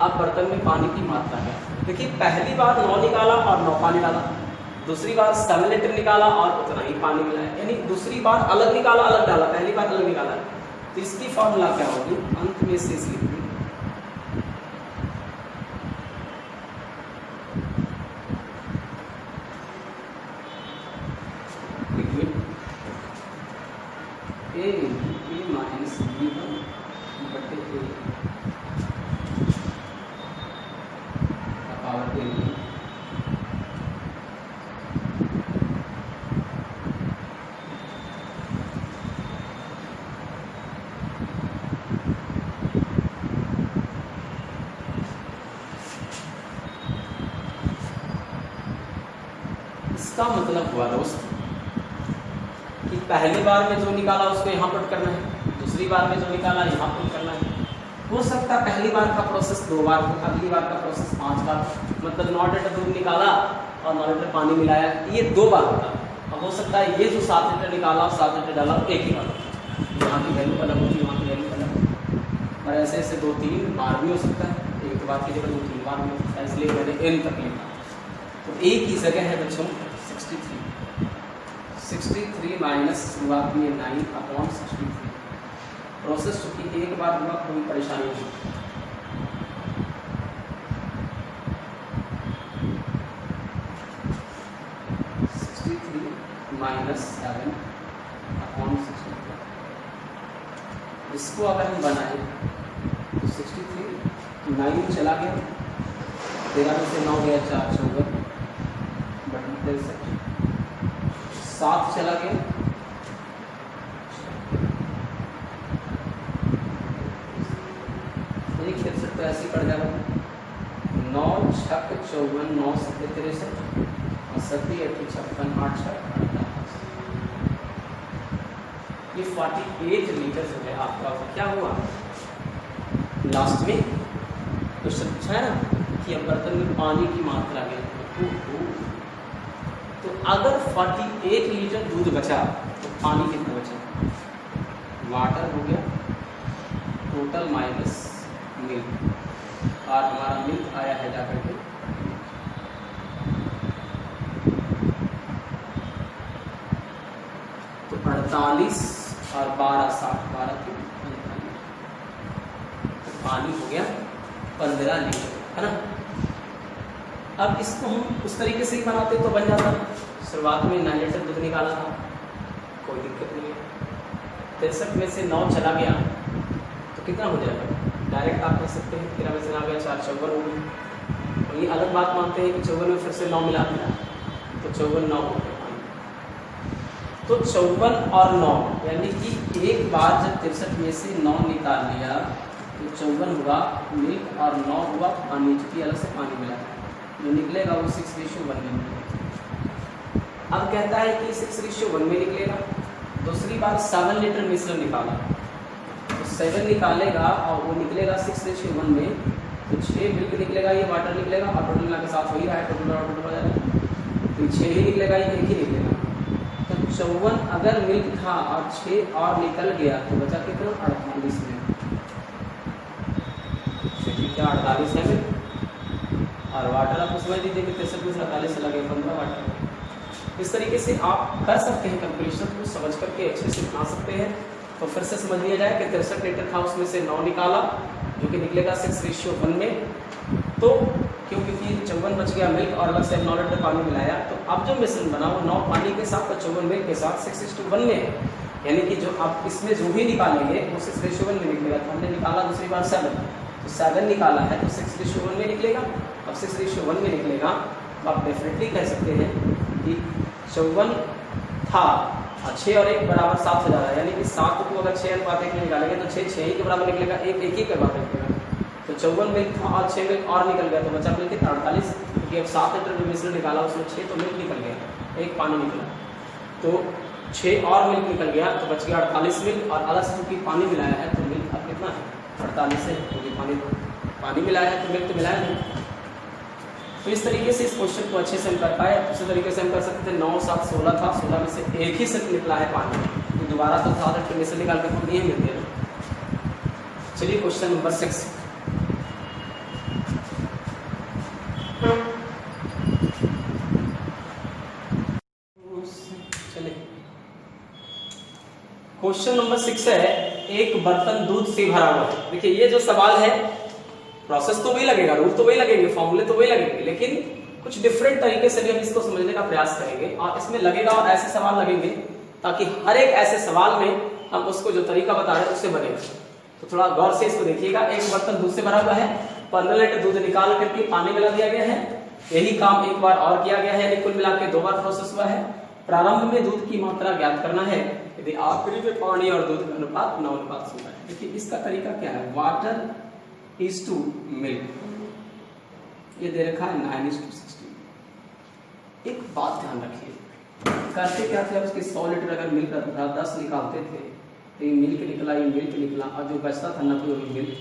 अब बर्तन में पानी की मात्रा है। देखिए पहली बार 9 निकाला और 9 पानी डाला, दूसरी बार 7 लीटर निकाला और उतना ही पानी मिलाया, यानी दूसरी बार अलग निकाला अलग डाला, पहली बार अलग निकाला। तो इसकी फॉर्मूला क्या होगी, अंत में से लिखिए ए माइनस B1 बटे A पावर A। इसका मतलब हुआ दोस्त कि पहली बार में जो निकाला उसको यहाँ पुट करना है, दूसरी बार में जो निकाला यहाँ पुट करना है। हो सकता है पहली बार का प्रोसेस 2 बार हो, अगली बार का प्रोसेस 5 बार, मतलब 9 लीटर दूध निकाला और 9 लीटर पानी मिलाया, ये 2 बार होता है। अब हो सकता है ये जो 7 लीटर निकाला और 7 लीटर डाला एक ही बार होता है, यहाँ की वैल्यू अलग होती है, वहाँ की वैल्यू अलग, और ऐसे ऐसे 2-3 बार भी हो सकता है, एक बार की जगह 2-3 बार भी हो सकता है, इसलिए मैंने n तक लिखा। तो एक ही जगह है बच्चों 63 माइनस शुरुआत में 9/63। प्रोसेस चूंकि एक बार हुआ, कोई परेशानी नहीं। इसको अगर हम बनाए तो 63 9 चला गया, 13 में से 9 गया 4 54 बटे 7 चला गया, एक 63 तो ऐसे ही पड़ जाएगा। 9 छक 54 9 7 63 और 7 8 56 8 6 ये 48 लीटर जो है आपका क्या हुआ। लास्ट में क्वेश्चन पूछा है ना कि अब बर्तन में पानी की मात्रा है, तो अगर 48 लीटर दूध बचा तो पानी कितना बचा, वाटर हो गया टोटल माइनस मिल्क, और हमारा मिल्क आया है जाकर के 48 और 12 60 12 की तो पानी हो गया 15 लीटर, है ना। अब इसको हम उस तरीके से ही बनाते तो बन जाता। शुरुआत में 9 लीटर दूध निकाला था, कोई दिक्कत नहीं है। 63 में से 9 चला गया तो कितना हो जाएगा, डायरेक्ट आप कह सकते हैं 13 में से 9 गया 4 54 हो गई। और ये अलग बात मानते हैं कि 54 में फिर से 9 मिला दिया तो 54 9 हो गया। तो 54 और 9 यानी कि एक बार जब 63 में से 9 निकाल लिया तो 54 हुआ मिल्क और 9 हुआ पानी, चूँकि अलग से पानी मिला, जो निकलेगा वो 6:1 में निकलेगा। अब कहता है कि 6:1 में निकलेगा। दूसरी बार 7 लीटर मिश्रण निकाला तो 7 निकालेगा और वो निकलेगा 6:1 में, तो 6 मिल्क निकलेगा, ये वाटर निकलेगा, और टोटल मिला के साथ हो ही रहा है, टोटल हो जाएगा, तो 6 ही निकलेगा, ये एक ही निकलेगा। तो 54 अगर मिल्क था और 6 और निकल गया तो बचा कितना 48 में, क्या 48 है मिल्क, और वाटर आप समझ लीजिए कि 63 में 48 चला गया 15 वाटर। इस तरीके से आप कर सकते हैं, कैलकुलेशन को समझ करके अच्छे से बना सकते हैं। तो फिर से समझ लिया जाए कि 63 लीटर था, उसमें से 9 निकाला जो कि निकलेगा 6:1 में। तो क्यों? क्योंकि 54 बच गया मिल्क और अलग से 9 लीटर पानी मिलाया, तो अब जो मिश्रण बना वो 9 पानी के साथ 54 मिल्क के साथ 6:1 में है। यानी कि जो आप इसमें जो भी निकालेंगे वो 6:1 में निकलेगा। तो हमने निकाला दूसरी बार 7, तो 7 निकाला है तो 6:1 में निकलेगा। अब 6:1 में निकलेगा तो आप डेफिनेटली कह सकते हैं कि 54 था और 6 और 1 बराबर 7 हो जा रहा है। यानी कि 7 को अगर 6 अनुपात 1 में निकालेंगे तो 6 6 ही के बराबर निकलेगा, 1 1 ही के बराबर निकलेगा। तो 54 मिल्क था और 6 मिल्क और निकल गया, तो बचा मिल्क कितना 48, क्योंकि अब 7 लीटर जो मिश्रण निकाला उसमें 6 तो मिल्क निकल गया, 1 पानी निकला, तो 6 और मिल्क निकल गया, तो बच गया 48 मिल्क। और अलग से क्योंकि पानी मिलाया है तो मिल्क अब कितना है 48 है, क्योंकि पानी मिलाया है तो मिल्क तो मिलाया नहीं। तो इस तरीके से इस क्वेश्चन को अच्छे से हम कर पाए। दूसरे तरीके से हम कर सकते थे 9 7 16 था, 16 में से एक ही सिर्फ निकला है पानी, तो दोबारा तो 7 लीटर में से निकाल के खुद नहीं मिलते हैं। चलिए क्वेश्चन नंबर 6। चलिए क्वेश्चन नंबर 6 है, एक बर्तन दूध से भरा हुआ है। देखिए ये जो सवाल है, प्रोसेस तो वही लगेगा, रूल तो वही लगेंगे, फॉर्मूले तो वही लगेंगे, लेकिन कुछ डिफरेंट तरीके से भी हम इसको समझने का प्रयास करेंगे। और इसमें लगेगा और ऐसे सवाल लगेंगे ताकि हर एक ऐसे सवाल में हम उसको जो तरीका बता रहे हैं उससे बनेगा। तो थोड़ा गौर से इसको देखिएगा। एक बर्तन दूध से भरा हुआ है, 15 लीटर दूध निकाल करके पानी मिला दिया गया है। यही काम एक बार और किया गया है, कुल मिला के 2 बार प्रोसेस हुआ है। प्रारंभ में दूध की मात्रा ज्ञात करना है, यदि आखिरी में पानी और दूध का अनुपात 9:16 है। देखिए इसका तरीका क्या है, वाटर इज टू मिल्क, ये दे रखा है 9:16। एक बात ध्यान रखिए, करते क्या थे, उसके 100 लीटर अगर मिल्क था 10 निकालते थे तो ये मिल्क निकला, ये मिल्क निकला, और जो बचता था 90 वही मिल्क,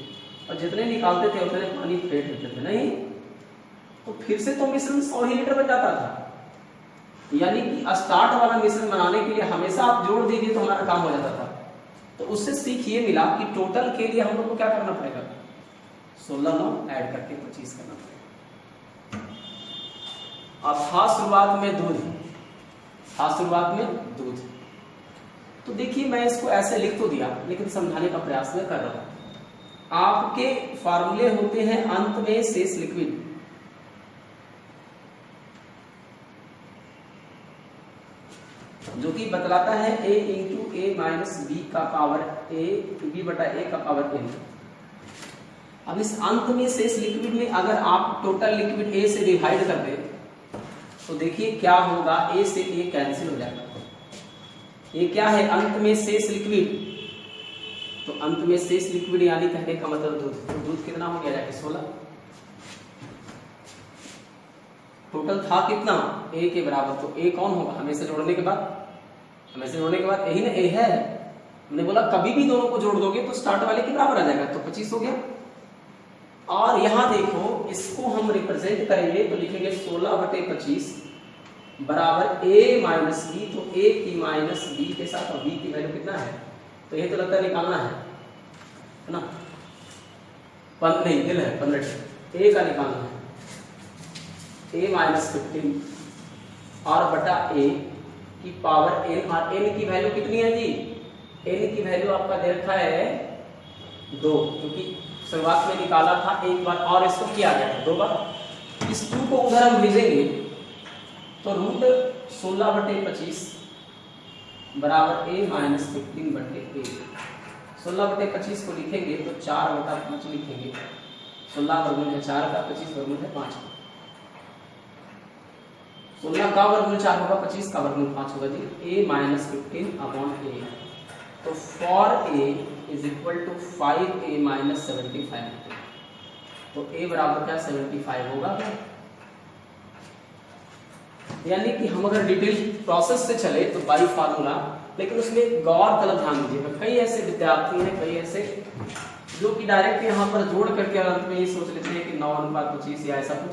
और जितने निकालते थे उतने पानी फेंक देते थे, नहीं तो फिर से तो मिश्रण 100 ही लीटर बच जाता था। यानी कि स्टार्ट वाला मिश्रण बनाने के लिए हमेशा आप जोड़ दीजिए तो हमारा काम हो जाता था। तो उससे सीख ये मिला कि टोटल के लिए हम लोग को क्या करना पड़ेगा, 16 9 ऐड करके 25 करना पड़ेगा। अब था शुरुआत में दूध, था शुरुआत में दूध, तो देखिए मैं इसको ऐसे लिख तो दिया लेकिन समझाने का प्रयास मैं कर रहा हूं। आपके फार्मूले होते हैं अंत में शेष लिक्विड, जो कि बतलाता है a into a minus b का पावर a b बटा a का पावर n। अब इस अंत में शेष लिक्विड में अगर आप टोटल लिक्विड a से डिवाइड कर दे तो देखिए क्या होगा, a से a कैंसिल हो जाएगा। ये क्या है, अंत में शेष लिक्विड, तो अंत में शेष लिक्विड यानी कहने का मतलब दूध। तो दूध कितना हो गया जाके 16। टोटल था कितना, a के बराबर, तो a कौन होगा, हमें से जोड़ने के बाद, हमें से जोड़ने के बाद यही ना a है। हमने बोला कभी भी दोनों को जोड़ दोगे तो स्टार्ट वाले के बराबर आ जाएगा, तो 25 हो गया। और यहां देखो इसको हम रिप्रेजेंट करेंगे तो लिखेंगे 16/25 बराबर a माइनस बी, तो a की माइनस बी के साथ, और b की वैल्यू कितना है, तो ये तो लगता है निकालना है ना, नहीं दिल है 15, a का निकालना है, a माइनस 15 और बटा a की पावर n, और n की वैल्यू कितनी है जी, n की वैल्यू आपका दे रखा है 2, क्योंकि शुरुआत में निकाला था एक बार और इसको किया गया था 2 बार। इस 2 को उधर हम भेजेंगे तो रूट 16/25 बराबर a माइनस 15/a। 16/25 को लिखेंगे तो 4/5 लिखेंगे, 16 वर्गमूल है 4 का, 25 वर्गमूल है 5 का। 16 का वर्गमूल 4 होगा, 25 का वर्गमूल 5 होगा जी, a माइनस 15/a। तो four a is equal to 5a minus 75, तो a बराबर क्या 75 होगा क्या। यानी कि हम अगर डिटेल प्रोसेस से चले तो बाई फार्मूला, लेकिन उसमें गौर तलब ध्यान दीजिएगा, कई ऐसे विद्यार्थी हैं, कई ऐसे जो कि डायरेक्ट यहाँ पर जोड़ करके अंत में ये सोच लेते हैं कि 9:25 या ऐसा कुछ।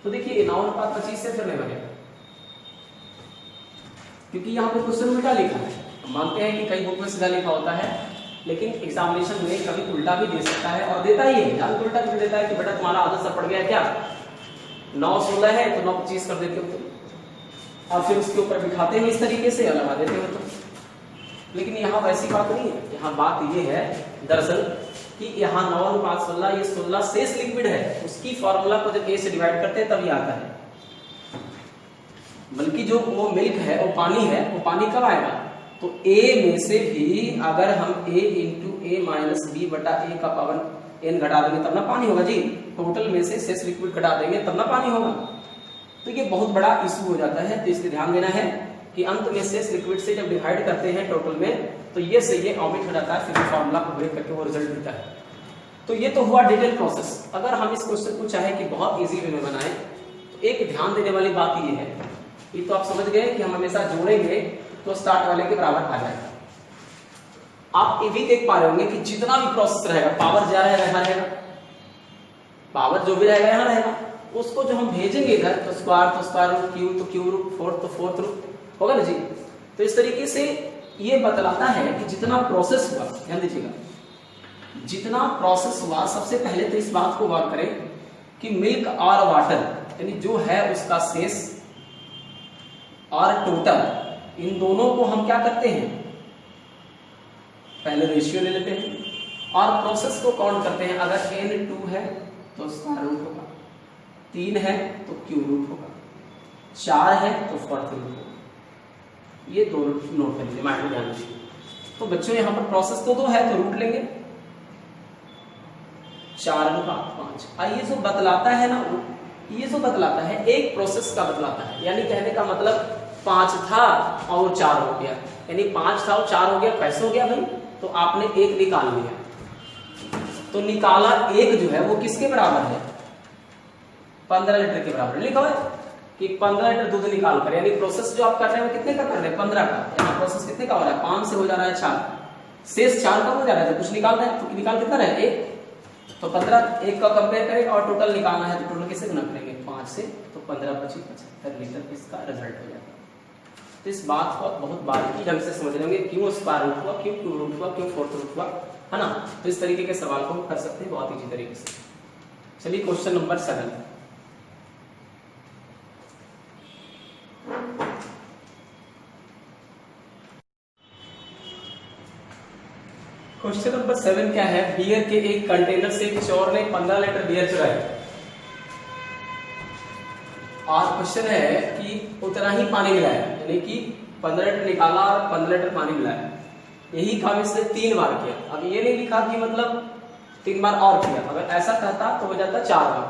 तो देखिए 9:25 से फिर नहीं बनेगा, क्योंकि यहाँ पे क्वेश्चन उल्टा लिखा है। मानते हैं कि कई बुक में सीधा लिखा होता है, लेकिन एग्जामिनेशन में कभी उल्टा भी दे सकता है, और देता ही है, जान उल्टा भी देता है कि बेटा तुम्हारा आदत सा पड़ गया क्या, 9:16 है तो 9:25 कर देते हो तुम, और फिर उसके ऊपर बिठाते हैं इस तरीके से और लगा देते हो तुम। लेकिन यहाँ वैसी बात नहीं है, यहाँ बात ये है दरअसल कि यहाँ 9:16 ये 16 शेष लिक्विड है, उसकी फॉर्मूला को जब ए से डिवाइड करते हैं तभी आता है। बल्कि जो वो मिल्क है वो पानी है, वो पानी कब आएगा, तो ए में से भी अगर हम a into a minus b बटा ए का पावर n घटा देंगे तब ना पानी होगा जी। टोटल में से शेष लिक्विड घटा देंगे तब ना पानी होगा। तो ये बहुत बड़ा इशू हो जाता है, तो इसलिए ध्यान देना है कि अंत में शेष लिक्विड से जब डिवाइड करते हैं टोटल में तो ये से ये ऑमिट हो जाता है, फिर फॉर्मूला को ब्रेक करके वो रिजल्ट देता है। तो ये तो हुआ डिटेल प्रोसेस। अगर हम इस क्वेश्चन को चाहे कि बहुत इजी वे में बनाएं तो एक ध्यान देने वाली बात ये है, ये तो आप समझ गए कि हम हमेशा जोड़ेंगे तो स्टार्ट वाले के बराबर आ जाएगा। आप ये भी देख पा रहे होंगे कि जितना भी प्रोसेस रहेगा पावर जा रहा रहेगा, पावर जो भी रहेगा यहाँ रहेगा, उसको जो हम भेजेंगे इधर तो स्क्वायर रूट, क्यू तो क्यू रूट, फोर्थ तो फोर्थ रूट होगा ना जी। तो इस तरीके से ये बतलाता है कि जितना प्रोसेस हुआ, ध्यान दीजिएगा, जितना प्रोसेस हुआ, सबसे पहले तो इस बात को गौर करें कि मिल्क और वाटर यानी जो है उसका शेष और टोटल, इन दोनों को हम क्या करते हैं, पहले रेशियो ले लेते हैं और प्रोसेस को काउंट करते हैं। अगर n 2 है तो स्क्वायर रूट होगा, 3 है तो क्यूब रूट होगा, 4 है तो फोर्थ रूट होगा। ये दो नोट कर लीजिए, माइंड में ध्यान दीजिए। तो बच्चों यहाँ पर प्रोसेस तो 2 है तो रूट लेंगे 4:5। ये जो बतलाता है ना, ये जो बतलाता है एक प्रोसेस का बतलाता है, यानी कहने का मतलब 5 था और 4 हो गया, यानी 5 था और 4 हो गया, कैसे हो गया भाई, तो आपने एक निकाल लिया। तो निकाला एक जो है वो किसके बराबर है, 15 लीटर के बराबर लिखा हुआ है कि 15 लीटर दूध निकाल कर, यानी प्रोसेस जो आप कर रहे हैं वो कितने का कर रहे हैं, 15 का। यहाँ प्रोसेस कितने का हो रहा है, 5 से हो जा रहा है 4, शेष 4 का हो जा रहा है, कुछ निकाल रहे हैं तो निकाल कितना रहे 1, तो 15 1 का कंपेयर करें और टोटल निकालना है तो टोटल किससे गुना करेंगे 5 से, तो 15 × 25 75 लीटर इसका रिजल्ट हो जाएगा। तो इस बात को बहुत बारीकी ढंग से समझ लेंगे, क्यों स्क्वायर रूट हुआ, क्यों क्यूब रूट हुआ, क्यों फोर्थ रूट हुआ, है ना। तो इस तरीके के सवाल को हम कर सकते हैं बहुत इजी तरीके से। चलिए क्वेश्चन नंबर 7। क्वेश्चन नंबर 7 क्या है, बियर के एक कंटेनर से चोर ने 15 लीटर बियर चुराई और क्वेश्चन है कि उतना ही पानी मिलाया, यानी कि 15 लीटर निकाला और 15 लीटर पानी मिलाया, यही काम इसने 3 बार किया। अब ये नहीं लिखा कि मतलब 3 बार और किया, अगर ऐसा कहता तो हो जाता 4 बार,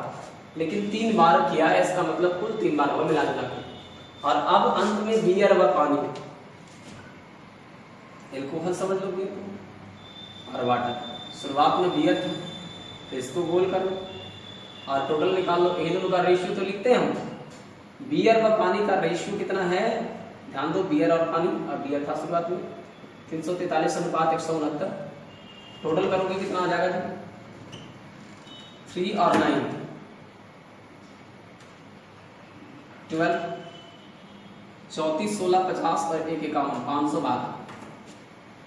लेकिन 3 बार किया, इसका मतलब कुल 3 बार हुआ मिला जुला के। और अब अंत में बियर व पानी, एल्कोहल समझ लो बियर और वाटर, शुरुआत में बियर था तो इसको गोल कर लो और टोटल निकाल लो। इन दोनों का रेशियो तो लिखते हैं हम, बियर व पानी का रेशियो कितना है, ध्यान दो, बियर और पानी, और बियर था शुरुआत में 343 अनुपात 169, टोटल करोगे कितना आ जाएगा जी, 3 और 9 12, 34 16 50 और 1 51 512।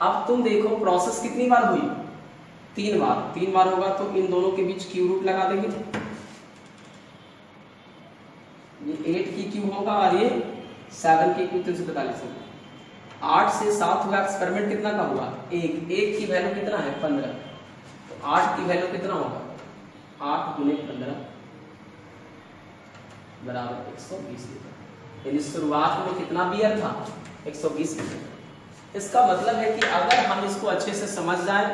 अब तुम देखो प्रोसेस कितनी बार हुई, 3 बार, 3 बार होगा तो इन दोनों के बीच क्यू रूट लगा देंगे, ये 8 की क्यू होगा और ये 7 की क्यू, 345 होगा। 8 से 7 हुआ, एक्सपेरिमेंट कितना का हुआ, 1 की वैल्यू कितना है 15, तो 8 की वैल्यू कितना होगा, 8 × 15 बराबर 120 लीटर, यानी शुरुआत में कितना बियर था 120 लीटर। इसका मतलब है कि अगर हम इसको अच्छे से समझ जाएं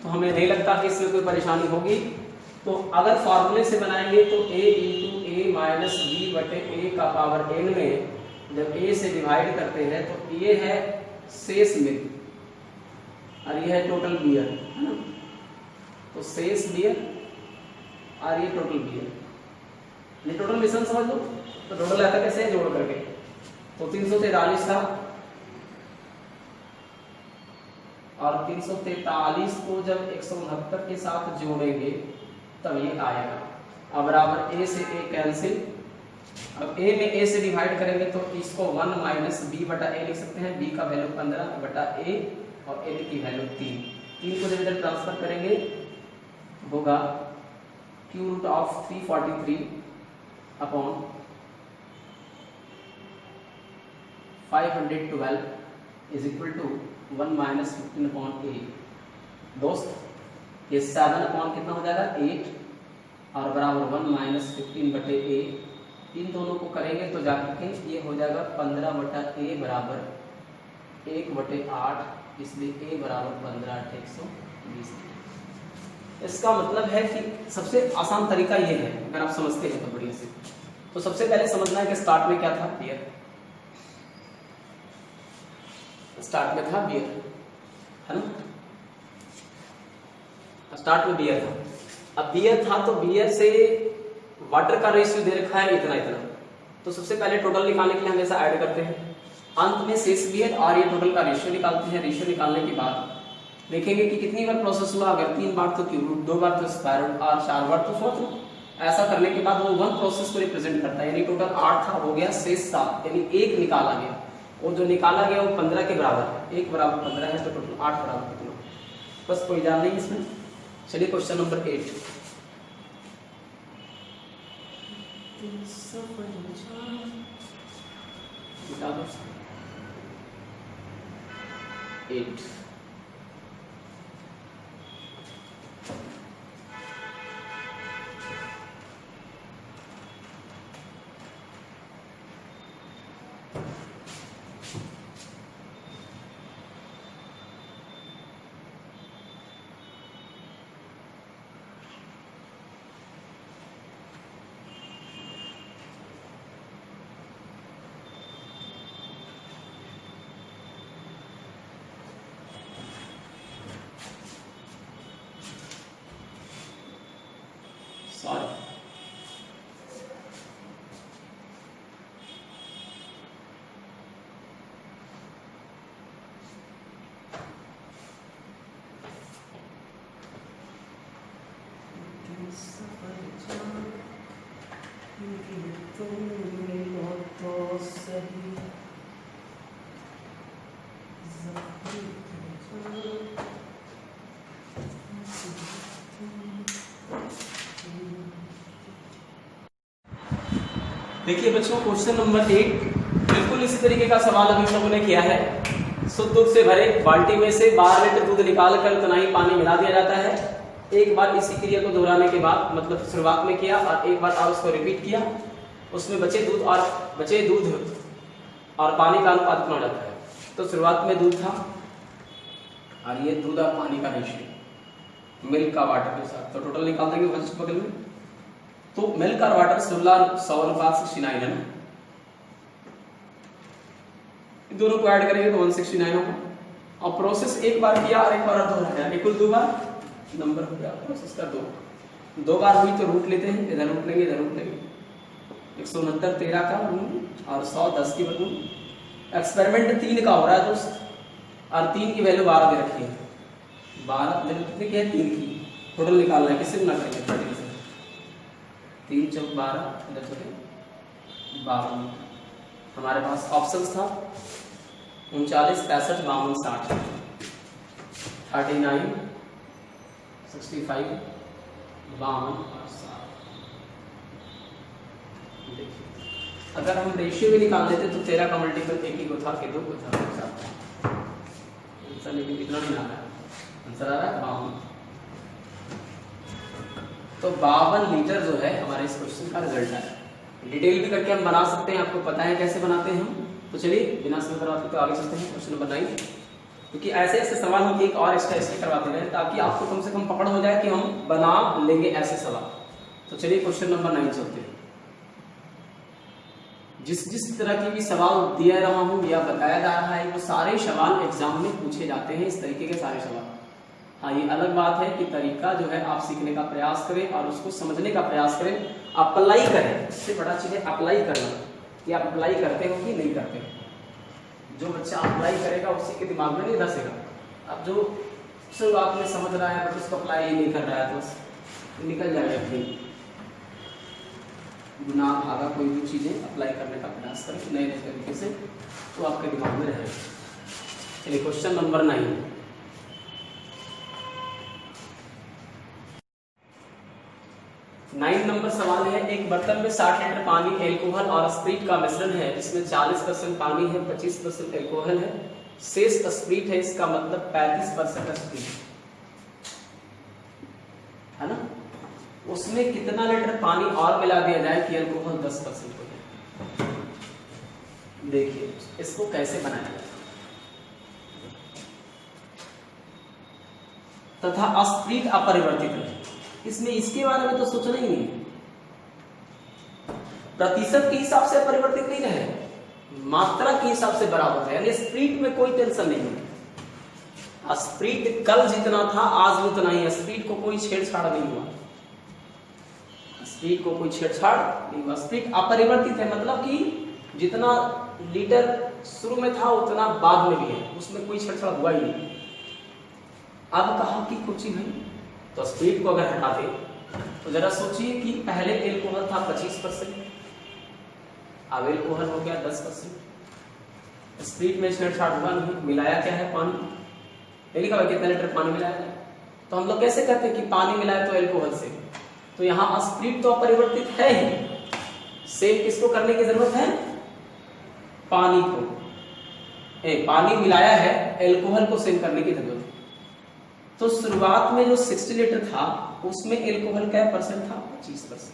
तो हमें नहीं लगता कि इसमें कोई परेशानी होगी। तो अगर फॉर्मूले से बनाएंगे तो a × a माइनस बी बटे ए का पावर n में जब a से डिवाइड करते हैं तो ये है शेष मिल्क और ये है टोटल बियर, है ना। तो शेष बियर और ये टोटल बियर, ये टोटल मिश्रण समझ लो। तो टोटल आता कैसे है, जोड़ करके, तो 343 था और 343 को जब 169 के साथ जोड़ेंगे तब ये आएगा। अब बराबर a से a कैंसिल, अब a में a से डिवाइड करेंगे तो इसको 1 माइनस b बटा a लिख सकते हैं, b का वैल्यू 15 बटा a और n की वैल्यू 3 को जब इधर ट्रांसफर करेंगे होगा cube root of 343 upon 512 is equal to 1 minus 15 upon a। दोस्त ये 7 अपॉन कितना हो जाएगा 8 और बराबर 1 माइनस 15/a। इन दोनों को करेंगे तो जाकर के ये हो जाएगा 15/a बराबर 1/8, इसलिए a बराबर 15/120। इसका मतलब है कि सबसे आसान तरीका ये है, अगर आप समझते हैं तो बढ़िया से। तो सबसे पहले समझना है कि स्टार्ट में क्या था, बियर। स्टार्ट में था बियर, है ना, स्टार्ट में बियर था। अब बियर था तो बियर से वाटर का रेशियो दे रखा है इतना इतना, तो सबसे पहले टोटल निकालने के लिए हमेशा ऐड करते हैं, अंत में शेष बियर और ये टोटल का रेशियो निकालते हैं। रेशियो निकालने के बाद देखेंगे कि कितनी बार प्रोसेस हुआ, अगर 3 बार तो क्यूब रूट, 2 बार तो स्क्वायर रूट और 4 बार तो फोर्थ रूट। ऐसा करने के बाद वो 1 प्रोसेस को रिप्रेजेंट करता है, यानी टोटल 8 था, हो गया शेष 7, यानी 1 निकाला गया, और जो निकाला गया वो 15 के बराबर है। 1 बराबर 15 है तो टोटल 8 बराबर कितना, बस कोई जान नहीं इसमें। चलिए क्वेश्चन नंबर 8। बता दो 8। सॉरी, देखिए बच्चों क्वेश्चन नंबर 8 बिल्कुल इसी तरीके का सवाल अभी हम लोगों ने किया है। शुद्ध दूध से भरे बाल्टी में से 12 लीटर दूध निकालकर उतना ही पानी मिला दिया जाता है। एक बार इसी क्रिया को दोहराने के बाद, मतलब शुरुआत में किया और एक बार और उसको रिपीट किया, उसमें बचे दूध और पानी का अनुपात कितना जाता है। तो शुरुआत में दूध था और ये दूध और पानी का रेशियो मिल्क का वाटर के साथ, तो टोटल निकाल देंगे वंश बगल में। तो मिल्क और वाटर 16:100:69 है ना, दोनों को ऐड करेंगे तो 169 होगा। और प्रोसेस एक बार किया और एक बार दोहराया, कुल 2 बार नंबर हो गया प्रोसेस का 2 बार हुई तो रूट लेते हैं, इधर रूट लेंगे इधर रूट लेंगे, 169 13 का वर्गमूल और 100 10 की वर्गमूल। एक्सपेरिमेंट 3 का हो रहा है दोस्त, और 3 की वैल्यू 12 दे रखी है। 12 वैल्यू कितने की है 3 की, टोटल निकालना है, किससे गुना करेंगे 30 से, 3 चौक 12 इधर चले 52। हमारे पास ऑप्शंस था 39 65 52 60, 39 65 52 और 60। देखिए अगर हम रेशियो भी निकाल लेते तो 13 का मल्टीपल एक ही को था कि 2 को था, आंसर लेकिन कितना नहीं आ रहा है, आंसर आ रहा है 52। तो 52 लीटर जो है हमारे इस क्वेश्चन का रिजल्ट है। डिटेल भी करके हम बना सकते हैं, आपको पता है कैसे बनाते हैं हम। तो चलिए बिना समय करवाते तो आगे चलते हैं क्वेश्चन नंबर 9, क्योंकि ऐसे ऐसे सवाल हम एक और एक्स्ट्रा इसलिए करवाते हैं ताकि आपको कम से कम पकड़ हो जाए कि हम बना लेंगे ऐसे सवाल। तो चलिए क्वेश्चन नंबर 9 चलते हैं। जिस तरह की भी सवाल दिया रहा हूँ या बताया जा रहा है, वो सारे सवाल एग्जाम में पूछे जाते हैं, इस तरीके के सारे सवाल। हाँ ये अलग बात है कि तरीका जो है आप सीखने का प्रयास करें और उसको समझने का प्रयास करें, अप्लाई करें। इससे बड़ा चीज है अप्लाई करना, कि आप अप्लाई करते हो कि नहीं करते हो। जो बच्चा अप्लाई करेगा उसी के दिमाग में नहीं धसेगा। अब जो शुरुआत में समझ रहा है बट उसको अप्लाई ही नहीं कर रहा है तो निकल जाएगा अपनी गुनाह भागा। कोई भी चीजें अप्लाई करने का प्रयास करें नए नए तरीके से, तो आपके दिमाग में रहेगा। चलिए क्वेश्चन नंबर 9। 9 नंबर सवाल है, एक बर्तन में 60 लीटर पानी, एल्कोहल और स्प्रिट का मिश्रण है जिसमें 40% पानी है, 25% एल्कोहल है, शेष स्प्रिट है, इसका मतलब 35% स्प्रिट। उसमें कितना लीटर पानी और मिला दिया जाए कि अल्कोहल 10% हो जाए। देखिए इसको कैसे बनाया जाए। तथा अस्प्रिट अपरिवर्तित रहे, इसमें इसके बारे में तो सोचना ही नहीं, प्रतिशत के हिसाब से अपरिवर्तित नहीं रहे, मात्रा के हिसाब से बराबर है, यानी स्प्रिट में कोई टेंशन नहीं है। स्प्रिट कल जितना था आज उतना ही, स्प्रिट को कोई छेड़छाड़ नहीं हुआ, स्प्रिट को कोई छेड़छाड़ नहीं हुआ। स्प्रिट अपरिवर्तित है मतलब कि जितना लीटर शुरू में था उतना बाद में भी है, उसमें कोई छेड़छाड़ हुआ ही नहीं। अब कहा कि कुछ ही नहीं, तो स्प्रिट को अगर हटाते तो जरा सोचिए कि पहले एल्कोहल था 25%, अब एल्कोहल हो गया 10%। स्प्रिट में छेड़छाड़ हुआ नहीं, मिलाया क्या है? पानी। लिखा हुआ कितने लीटर पानी मिलाया है, तो हम लोग कैसे कहते हैं कि पानी मिलाया तो एल्कोहल से, तो यहाँ स्प्रिट तो अपरिवर्तित है ही, सेम किसको करने की जरूरत है? पानी को। पानी मिलाया है, एल्कोहल को सेम करने की जरूरत है। तो शुरुआत में जो 60 लीटर था उसमें एल्कोहल क्या परसेंट था? 25%।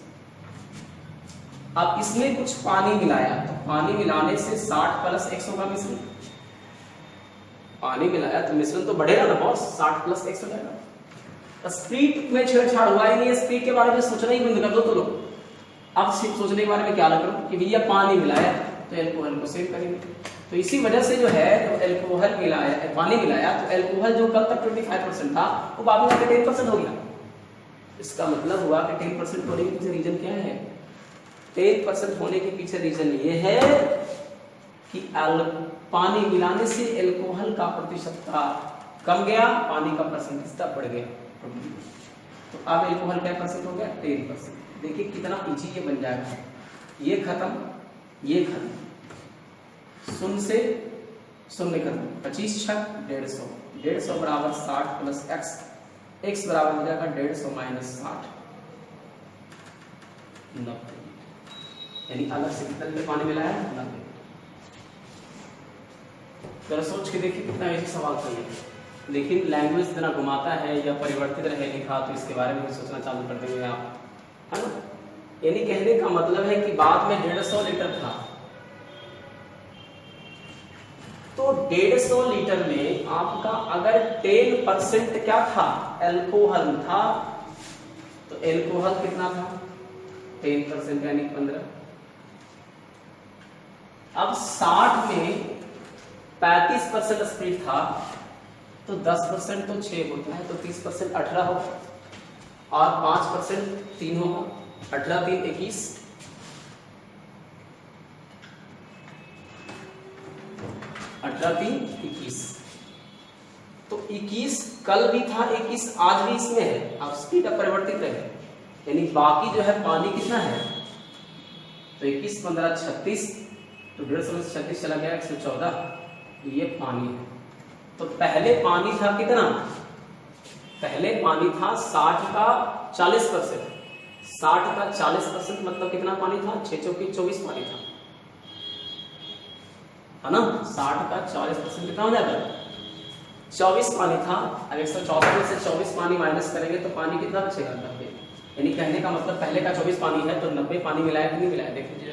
अब इसमें कुछ पानी मिलाया, तो पानी मिलाने से 60 प्लस 100 का मिश्रण, पानी मिलाया तो मिश्रण तो बढ़ेगा ना बॉस, 60 प्लस 100 जाएगा। स्प्रिट में छेड़छाड़ हुआ ही नहीं है, स्प्रिट के बारे में सोचना ही बंद कर दो तो लोग। अब सोचने के बारे में क्या करो कि भैया पानी मिलाया तो एल्कोहल को सेव करेंगे, तो इसी वजह से जो है तो एल्कोहल मिलाया, पानी मिलाया तो एल्कोहल जो कल तक 25% था वो बाद में आके 10% हो गया। इसका मतलब हुआ कि 10% होने के पीछे रीजन क्या है? 10% होने के पीछे रीजन ये है कि पानी मिलाने से एल्कोहल का प्रतिशतता कम गया, पानी का परसेंटेज बढ़ गया। तो अब एल्कोहल क्या परसेंट हो गया? 10%। देखिए कितना इजी ये बन जाएगा, ये खत्म, ये खत्म, शून्य से शून्य खत्म, 25 छक 150, 150 बराबर 60 प्लस एक्स, एक्स बराबर हो जाएगा 150 माइनस 60, 90। यानी अलग से कितना लीटर पानी मिलाया है? 90। जरा सोच के देखिए कितना इजी सवाल था ये। लेकिन लैंग्वेज इतना घुमाता है या परिवर्तित रहे लिखा, तो इसके बारे में भी सोचना चालू कर देंगे आप, है ना। यानी कहने का मतलब है कि बाद में 150 लीटर था, तो 150 लीटर में आपका अगर 10% क्या था? एल्कोहल था, तो एल्कोहल कितना था? 10% यानी 15। अब 60 में 35% स्प्रिट था, तो 10% तो 6 होता है, तो 30% 18 होगा, और 5% 3 होगा, 18 3 21, 18 3 21, तो 21 कल भी था, 21 आज भी इसमें है। अब स्पीड अपरिवर्तित है, यानी बाकी जो है पानी कितना है? तो 21 15 36, तो 150 में 36 चला गया 114, ये पानी है। तो पहले पानी था कितना? पहले पानी था 60 का 40%, 60 का 40% मतलब कितना पानी था? 6 चौकी 24 पानी था, है ना। 60 का 40% कितना हो जाएगा? 24 पानी था। अब 114 में से 24 पानी माइनस करेंगे तो पानी कितना बचेगा? 90। यानी कहने का मतलब पहले का 24 पानी है, तो 90 पानी मिलाया कि नहीं मिलाया? देख लीजिए।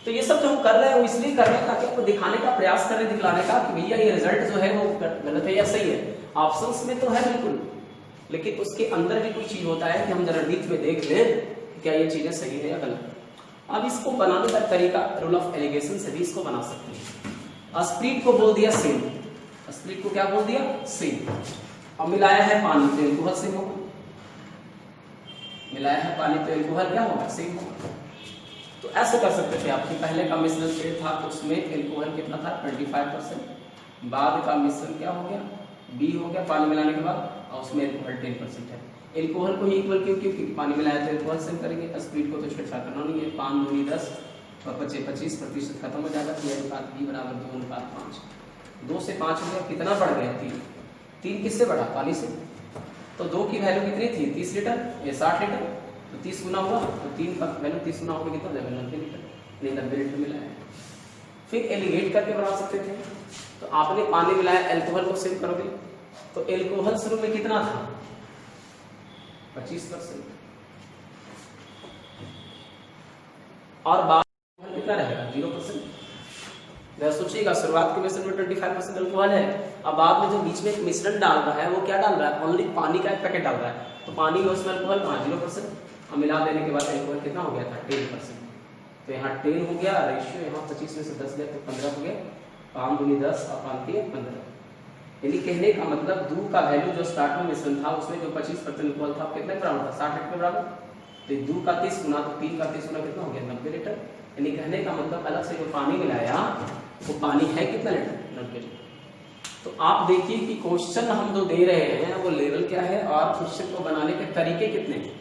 तो ये सब जो हम कर रहे हैं वो इसलिए कर रहे हैं ताकि आपको दिखाने का प्रयास करें, दिखलाने का कि भैया ये रिजल्ट जो है वो गलत है या सही है। ऑप्शंस में तो है बिल्कुल, लेकिन उसके अंदर भी कोई चीज होता है कि हम जरा डीप में देख लें क्या ये चीजें सही है या गलत। अब इसको बनाने का तरीका रूल ऑफ एलिगेशन से भी इसको बना सकते हैं। स्प्रिट को बोल दिया सेम, स्प्रिट को क्या बोल दिया? सेम। अब मिलाया है पानी तो एल्कोहल सेम होगा, मिलाया है पानी तो एल्कोहल क्या होगा? सेम होगा। तो ऐसे कर सकते थे आपकी पहले का मिश्रण स्प्रिट था तो उसमें एल्कोहल कितना था? 25%, बाद का मिश्रण क्या हो गया? बी हो गया पानी मिलाने के बाद, और उसमें एल्कोहल 10% है। एल्कोहल को ही इक्वल क्योंकि पानी मिलाया तो एल्कोहल सेम करेंगे, स्प्रिट को तो छेड़छाड़ करना नहीं है। 5 दूनी 10 और 25% खत्म हो जाएगा, तो अनुपात बी बराबर 2:5, 2 से 5 हो गया, कितना बढ़ गया? 3 किससे बढ़ा? पानी से। तो 2 की वैल्यू कितनी थी? 30 लीटर, ये 60 लीटर, तो 30 गुना हुआ, तो 3 का वैल्यू 30 गुना होकर कितना हो जाएगा? 90 लीटर, नहीं 90 लीटर मिलाया है। फिर एलिगेट करके बना सकते थे, तो आपने पानी मिलाया, एल्कोहल को सेव करोगे, तो एल्कोहल शुरू में कितना था? 25%, और बाद में कितना रहेगा 0%। सोचिएगा शुरुआत के मिश्रण में 25% अल्कोहल है, अब बाद में जो बीच में एक मिश्रण डाल रहा है वो क्या डाल रहा है, ओनली पानी का एक पैकेट डाल रहा है, तो पानी में उसमें अल्कोहल 0%, और मिला देने के बाद अल्कोहल कितना हो गया था 10%। तो यहाँ 10 हो गया, रेशियो यहाँ 25 में से 10 गया तो 15 हो गया, 5 दूनी 10 और 5 के 15। यानी कहने का मतलब दूध का वैल्यू जो स्टार्ट में मिश्रण था उसमें जो 25% अल्कोहल था कितने बराबर था 60 लीटर बराबर, तो दूध का 30 गुना तो 3 का 30 गुना कितना हो गया 90 लीटर। यानी कहने का मतलब अलग से जो पानी मिलाया वो पानी है कितना लीटर 90 लीटर। तो आप देखिए कि क्वेश्चन हम जो दे रहे हैं वो लेवल क्या है और क्वेश्चन को बनाने के तरीके कितने हैं,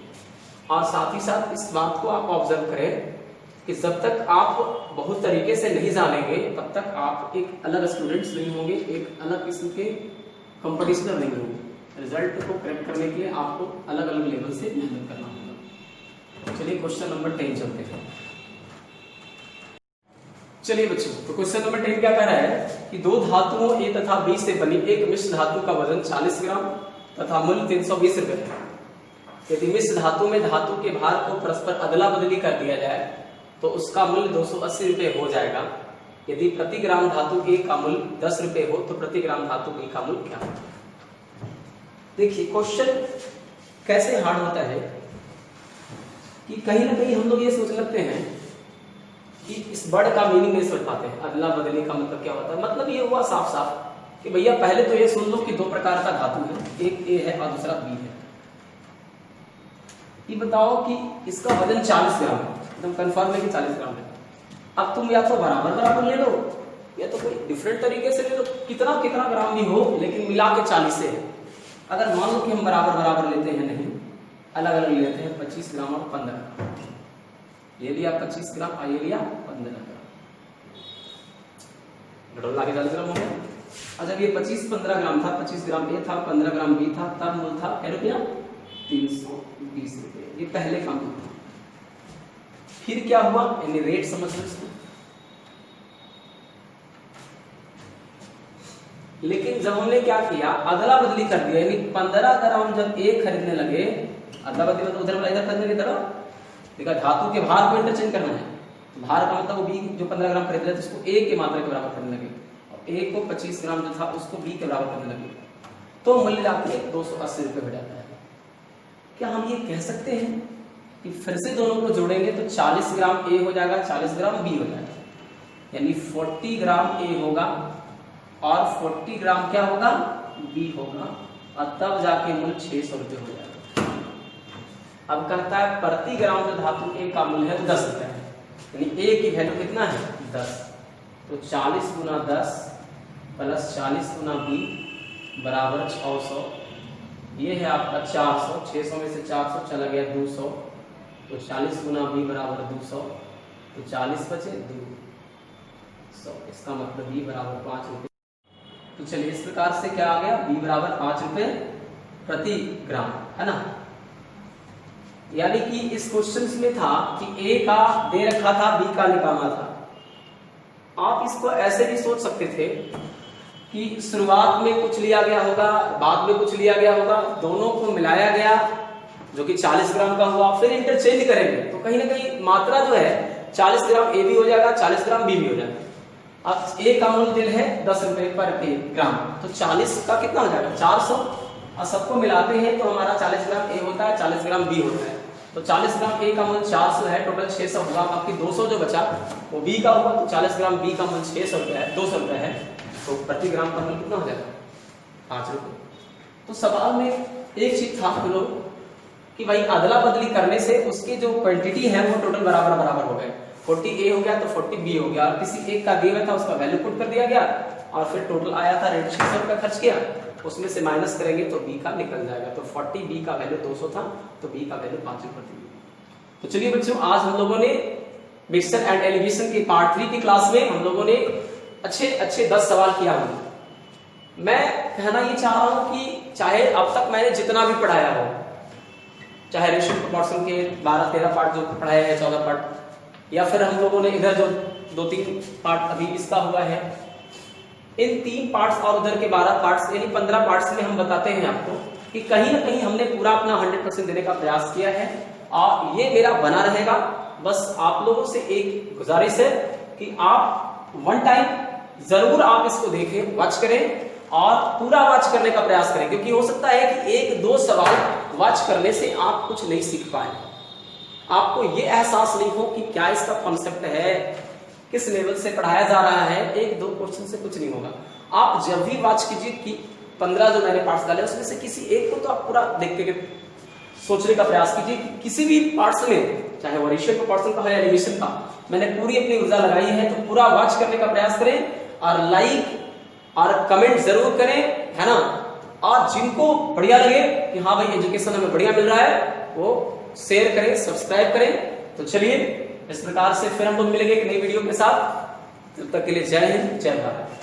और साथ ही साथ इस बात को आप ऑब्जर्व करें कि जब तक आप बहुत तरीके से नहीं जानेंगे तब तक आप एक अलग स्टूडेंट्स नहीं होंगे, एक अलग किस्म के कंपटीशनर नहीं होंगे। रिजल्ट को करेक्ट करने के लिए आपको अलग अलग लेवल से मेहनत करना होगा। चलिए क्वेश्चन नंबर 10 चलते हैं। चलिए बच्चों, तो क्वेश्चन नंबर 10 क्या कह रहा है कि दो धातुओं A तथा B से बनी एक मिश्र धातु का वजन 40 ग्राम तथा मूल्य 320 रुपए है। यदि मिश्र धातु में धातु के भार को परस्पर अदला बदली कर दिया जाए तो उसका मूल्य 280 रुपए हो जाएगा। यदि प्रति ग्राम धातु A का मूल्य 10 रुपए हो तो प्रति ग्राम धातु B का मूल्य क्या हो। देखिए क्वेश्चन कैसे हार्ड होता है कि कहीं ना कहीं हम लोग ये सोच लगते हैं कि इस वर्ड का मीनिंग नहीं समझ पाते हैं। अदला बदली का मतलब क्या होता है, मतलब ये हुआ साफ साफ कि भैया पहले तो ये सुन लो कि दो प्रकार का धातु है, एक A है और दूसरा B है। ये बताओ कि इसका वजन 40 ग्राम है, एकदम कंफर्म है कि 40 ग्राम है। अब तुम या तो बराबर बराबर ले लो या तो कोई डिफरेंट तरीके से ले लो, कितना कितना ग्राम भी हो लेकिन मिला के 40 से है। अगर मान लो कि हम बराबर बराबर लेते हैं, नहीं अलग अलग लेते हैं, 25 ग्राम और 15 ग्राम, ये लिया 25 ग्राम और ये लिया 15 ग्राम, घटोला के 40 ग्राम हो गया। और जब ये 25-15 ग्राम था, 25 ग्राम A था 15 ग्राम B था, तब मूल्य था क्या रुपया 320 रुपये। ये पहले काम था। फिर क्या हुआ, यानी रेट समझ लो इसको। लेकिन जब हमने क्या किया अदला बदली कर दिया, यानी 15 ग्राम जब A खरीदने लगे, अदला बदली मतलब उधर वाला इधर खरीदने की तरह देखा, धातु के भार को इंटरचेंज करना है, तो भार का मतलब वो B जो 15 ग्राम खरीद रहे थे उसको A के मात्रा के बराबर करने लगे, और A को 25 ग्राम जो था उसको B के बराबर करने लगे, तो मूल्य जाके 280 रुपये हो जाता है। क्या हम ये कह सकते हैं कि फिर से दोनों को जोड़ेंगे तो 40 ग्राम A हो जाएगा, 40 ग्राम B हो जाएगा, यानी 40 ग्राम A होगा और 40 ग्राम क्या होगा B होगा, और तब जाके मूल्य 600 रुपये हो जाएगा। अब कहता है प्रति ग्राम जो धातु A का मूल्य है 10 रुपये है, यानी A की वैल्यू कितना है 10, तो 40 गुना 10 प्लस 40 गुना B बराबर 600, ये है आपका 400, 600 में से 400 चला गया 200, तो 40 गुना B बराबर 200, तो 40 बचे 200, इसका मतलब B बराबर 5 रुपये। तो चलिए इस प्रकार से क्या आ गया, B बराबर 5 रुपये प्रति ग्राम, है ना। यानी कि इस क्वेश्चन में था कि A का दे रखा था, B का निकालना था। आप इसको ऐसे भी सोच सकते थे कि शुरुआत में कुछ लिया गया होगा, बाद में कुछ लिया गया होगा, दोनों को मिलाया गया जो कि 40 ग्राम का हुआ, फिर इंटरचेंज करेंगे तो कहीं ना कहीं मात्रा जो है 40 ग्राम A भी हो जाएगा, 40 ग्राम B भी हो जाएगा। अब A का मूल्य है 10 रुपए पर ग्राम, तो 40 का कितना हो जाएगा 400, और सबको मिलाते हैं तो हमारा 40 ग्राम A होता है, 40 ग्राम B होता है, तो 40 ग्राम A का मूल्य 400 है, टोटल 600 होगा। बाकी 200 जो बचा वो B का होगा, तो 40 ग्राम B का मूल्य 600 रुपये है, 200 रुपये है, तो प्रति ग्राम का मूल्य कितना हो जाएगा 5 रुपये। तो सवाल में एक चीज था हम लोग कि भाई अदला बदली करने से उसकी जो क्वांटिटी है वो टोटल बराबर बराबर हो गए, 40 A हो गया तो 40 B हो गया, और किसी एक का गिवन था उसका वैल्यू पुट कर दिया गया, और फिर टोटल आया था रेट 600 रुपये खर्च किया, उसमें से माइनस करेंगे तो B का निकल जाएगा, तो 40 B का वैल्यू 200 था तो B का वैल्यू 5 रुपये। तो चलिए बच्चों, आज हम लोगों ने मिक्सचर एंड एलिवेशन के पार्ट 3 की क्लास में हम लोगों ने अच्छे 10 सवाल किया होंगे। मैं कहना ये चाह रहा हूं कि चाहे अब तक मैंने जितना भी पढ़ाया हो, चाहे रेशियो प्रोपोर्शन के 12-13 पार्ट जो पढ़ाए हैं, 14 पार्ट, या फिर हम लोगों ने इधर जो 2-3 पार्ट अभी इसका हुआ है, इन 3 पार्ट्स और उधर के 12 पार्ट्स यानी 15 पार्ट्स में हम बताते हैं आपको कि कहीं ना कहीं हमने पूरा अपना 100% देने का प्रयास किया है, और ये मेरा बना रहेगा। बस आप लोगों से एक गुजारिश है कि आप वन टाइम जरूर आप इसको देखें, वॉच करें और पूरा वॉच करने का प्रयास करें, क्योंकि हो सकता है कि एक दो सवाल वॉच करने से आप कुछ नहीं सीख पाए, आपको ये एहसास नहीं हो कि क्या इसका कॉन्सेप्ट है, किस लेवल से पढ़ाया जा रहा है। एक दो क्वेश्चन से कुछ नहीं होगा। आप जब भी वॉच कीजिए कि 15 जो मैंने पार्ट्स डाले उसमें से किसी एक को तो आप पूरा देख के सोचने का प्रयास कीजिए कि किसी भी पार्ट्स में, चाहे वो रेशियो का पोर्शन का है या एलिवेशन का, मैंने पूरी अपनी ऊर्जा लगाई है, तो पूरा वॉच करने का प्रयास करें और लाइक और कमेंट जरूर करें, है ना। और जिनको बढ़िया लगे कि हाँ भाई एजुकेशन हमें बढ़िया मिल रहा है, वो शेयर करें, सब्सक्राइब करें। तो चलिए इस प्रकार से फिर हम लोग मिलेंगे एक नई वीडियो के साथ। तब तक के लिए जय हिंद, जय भारत।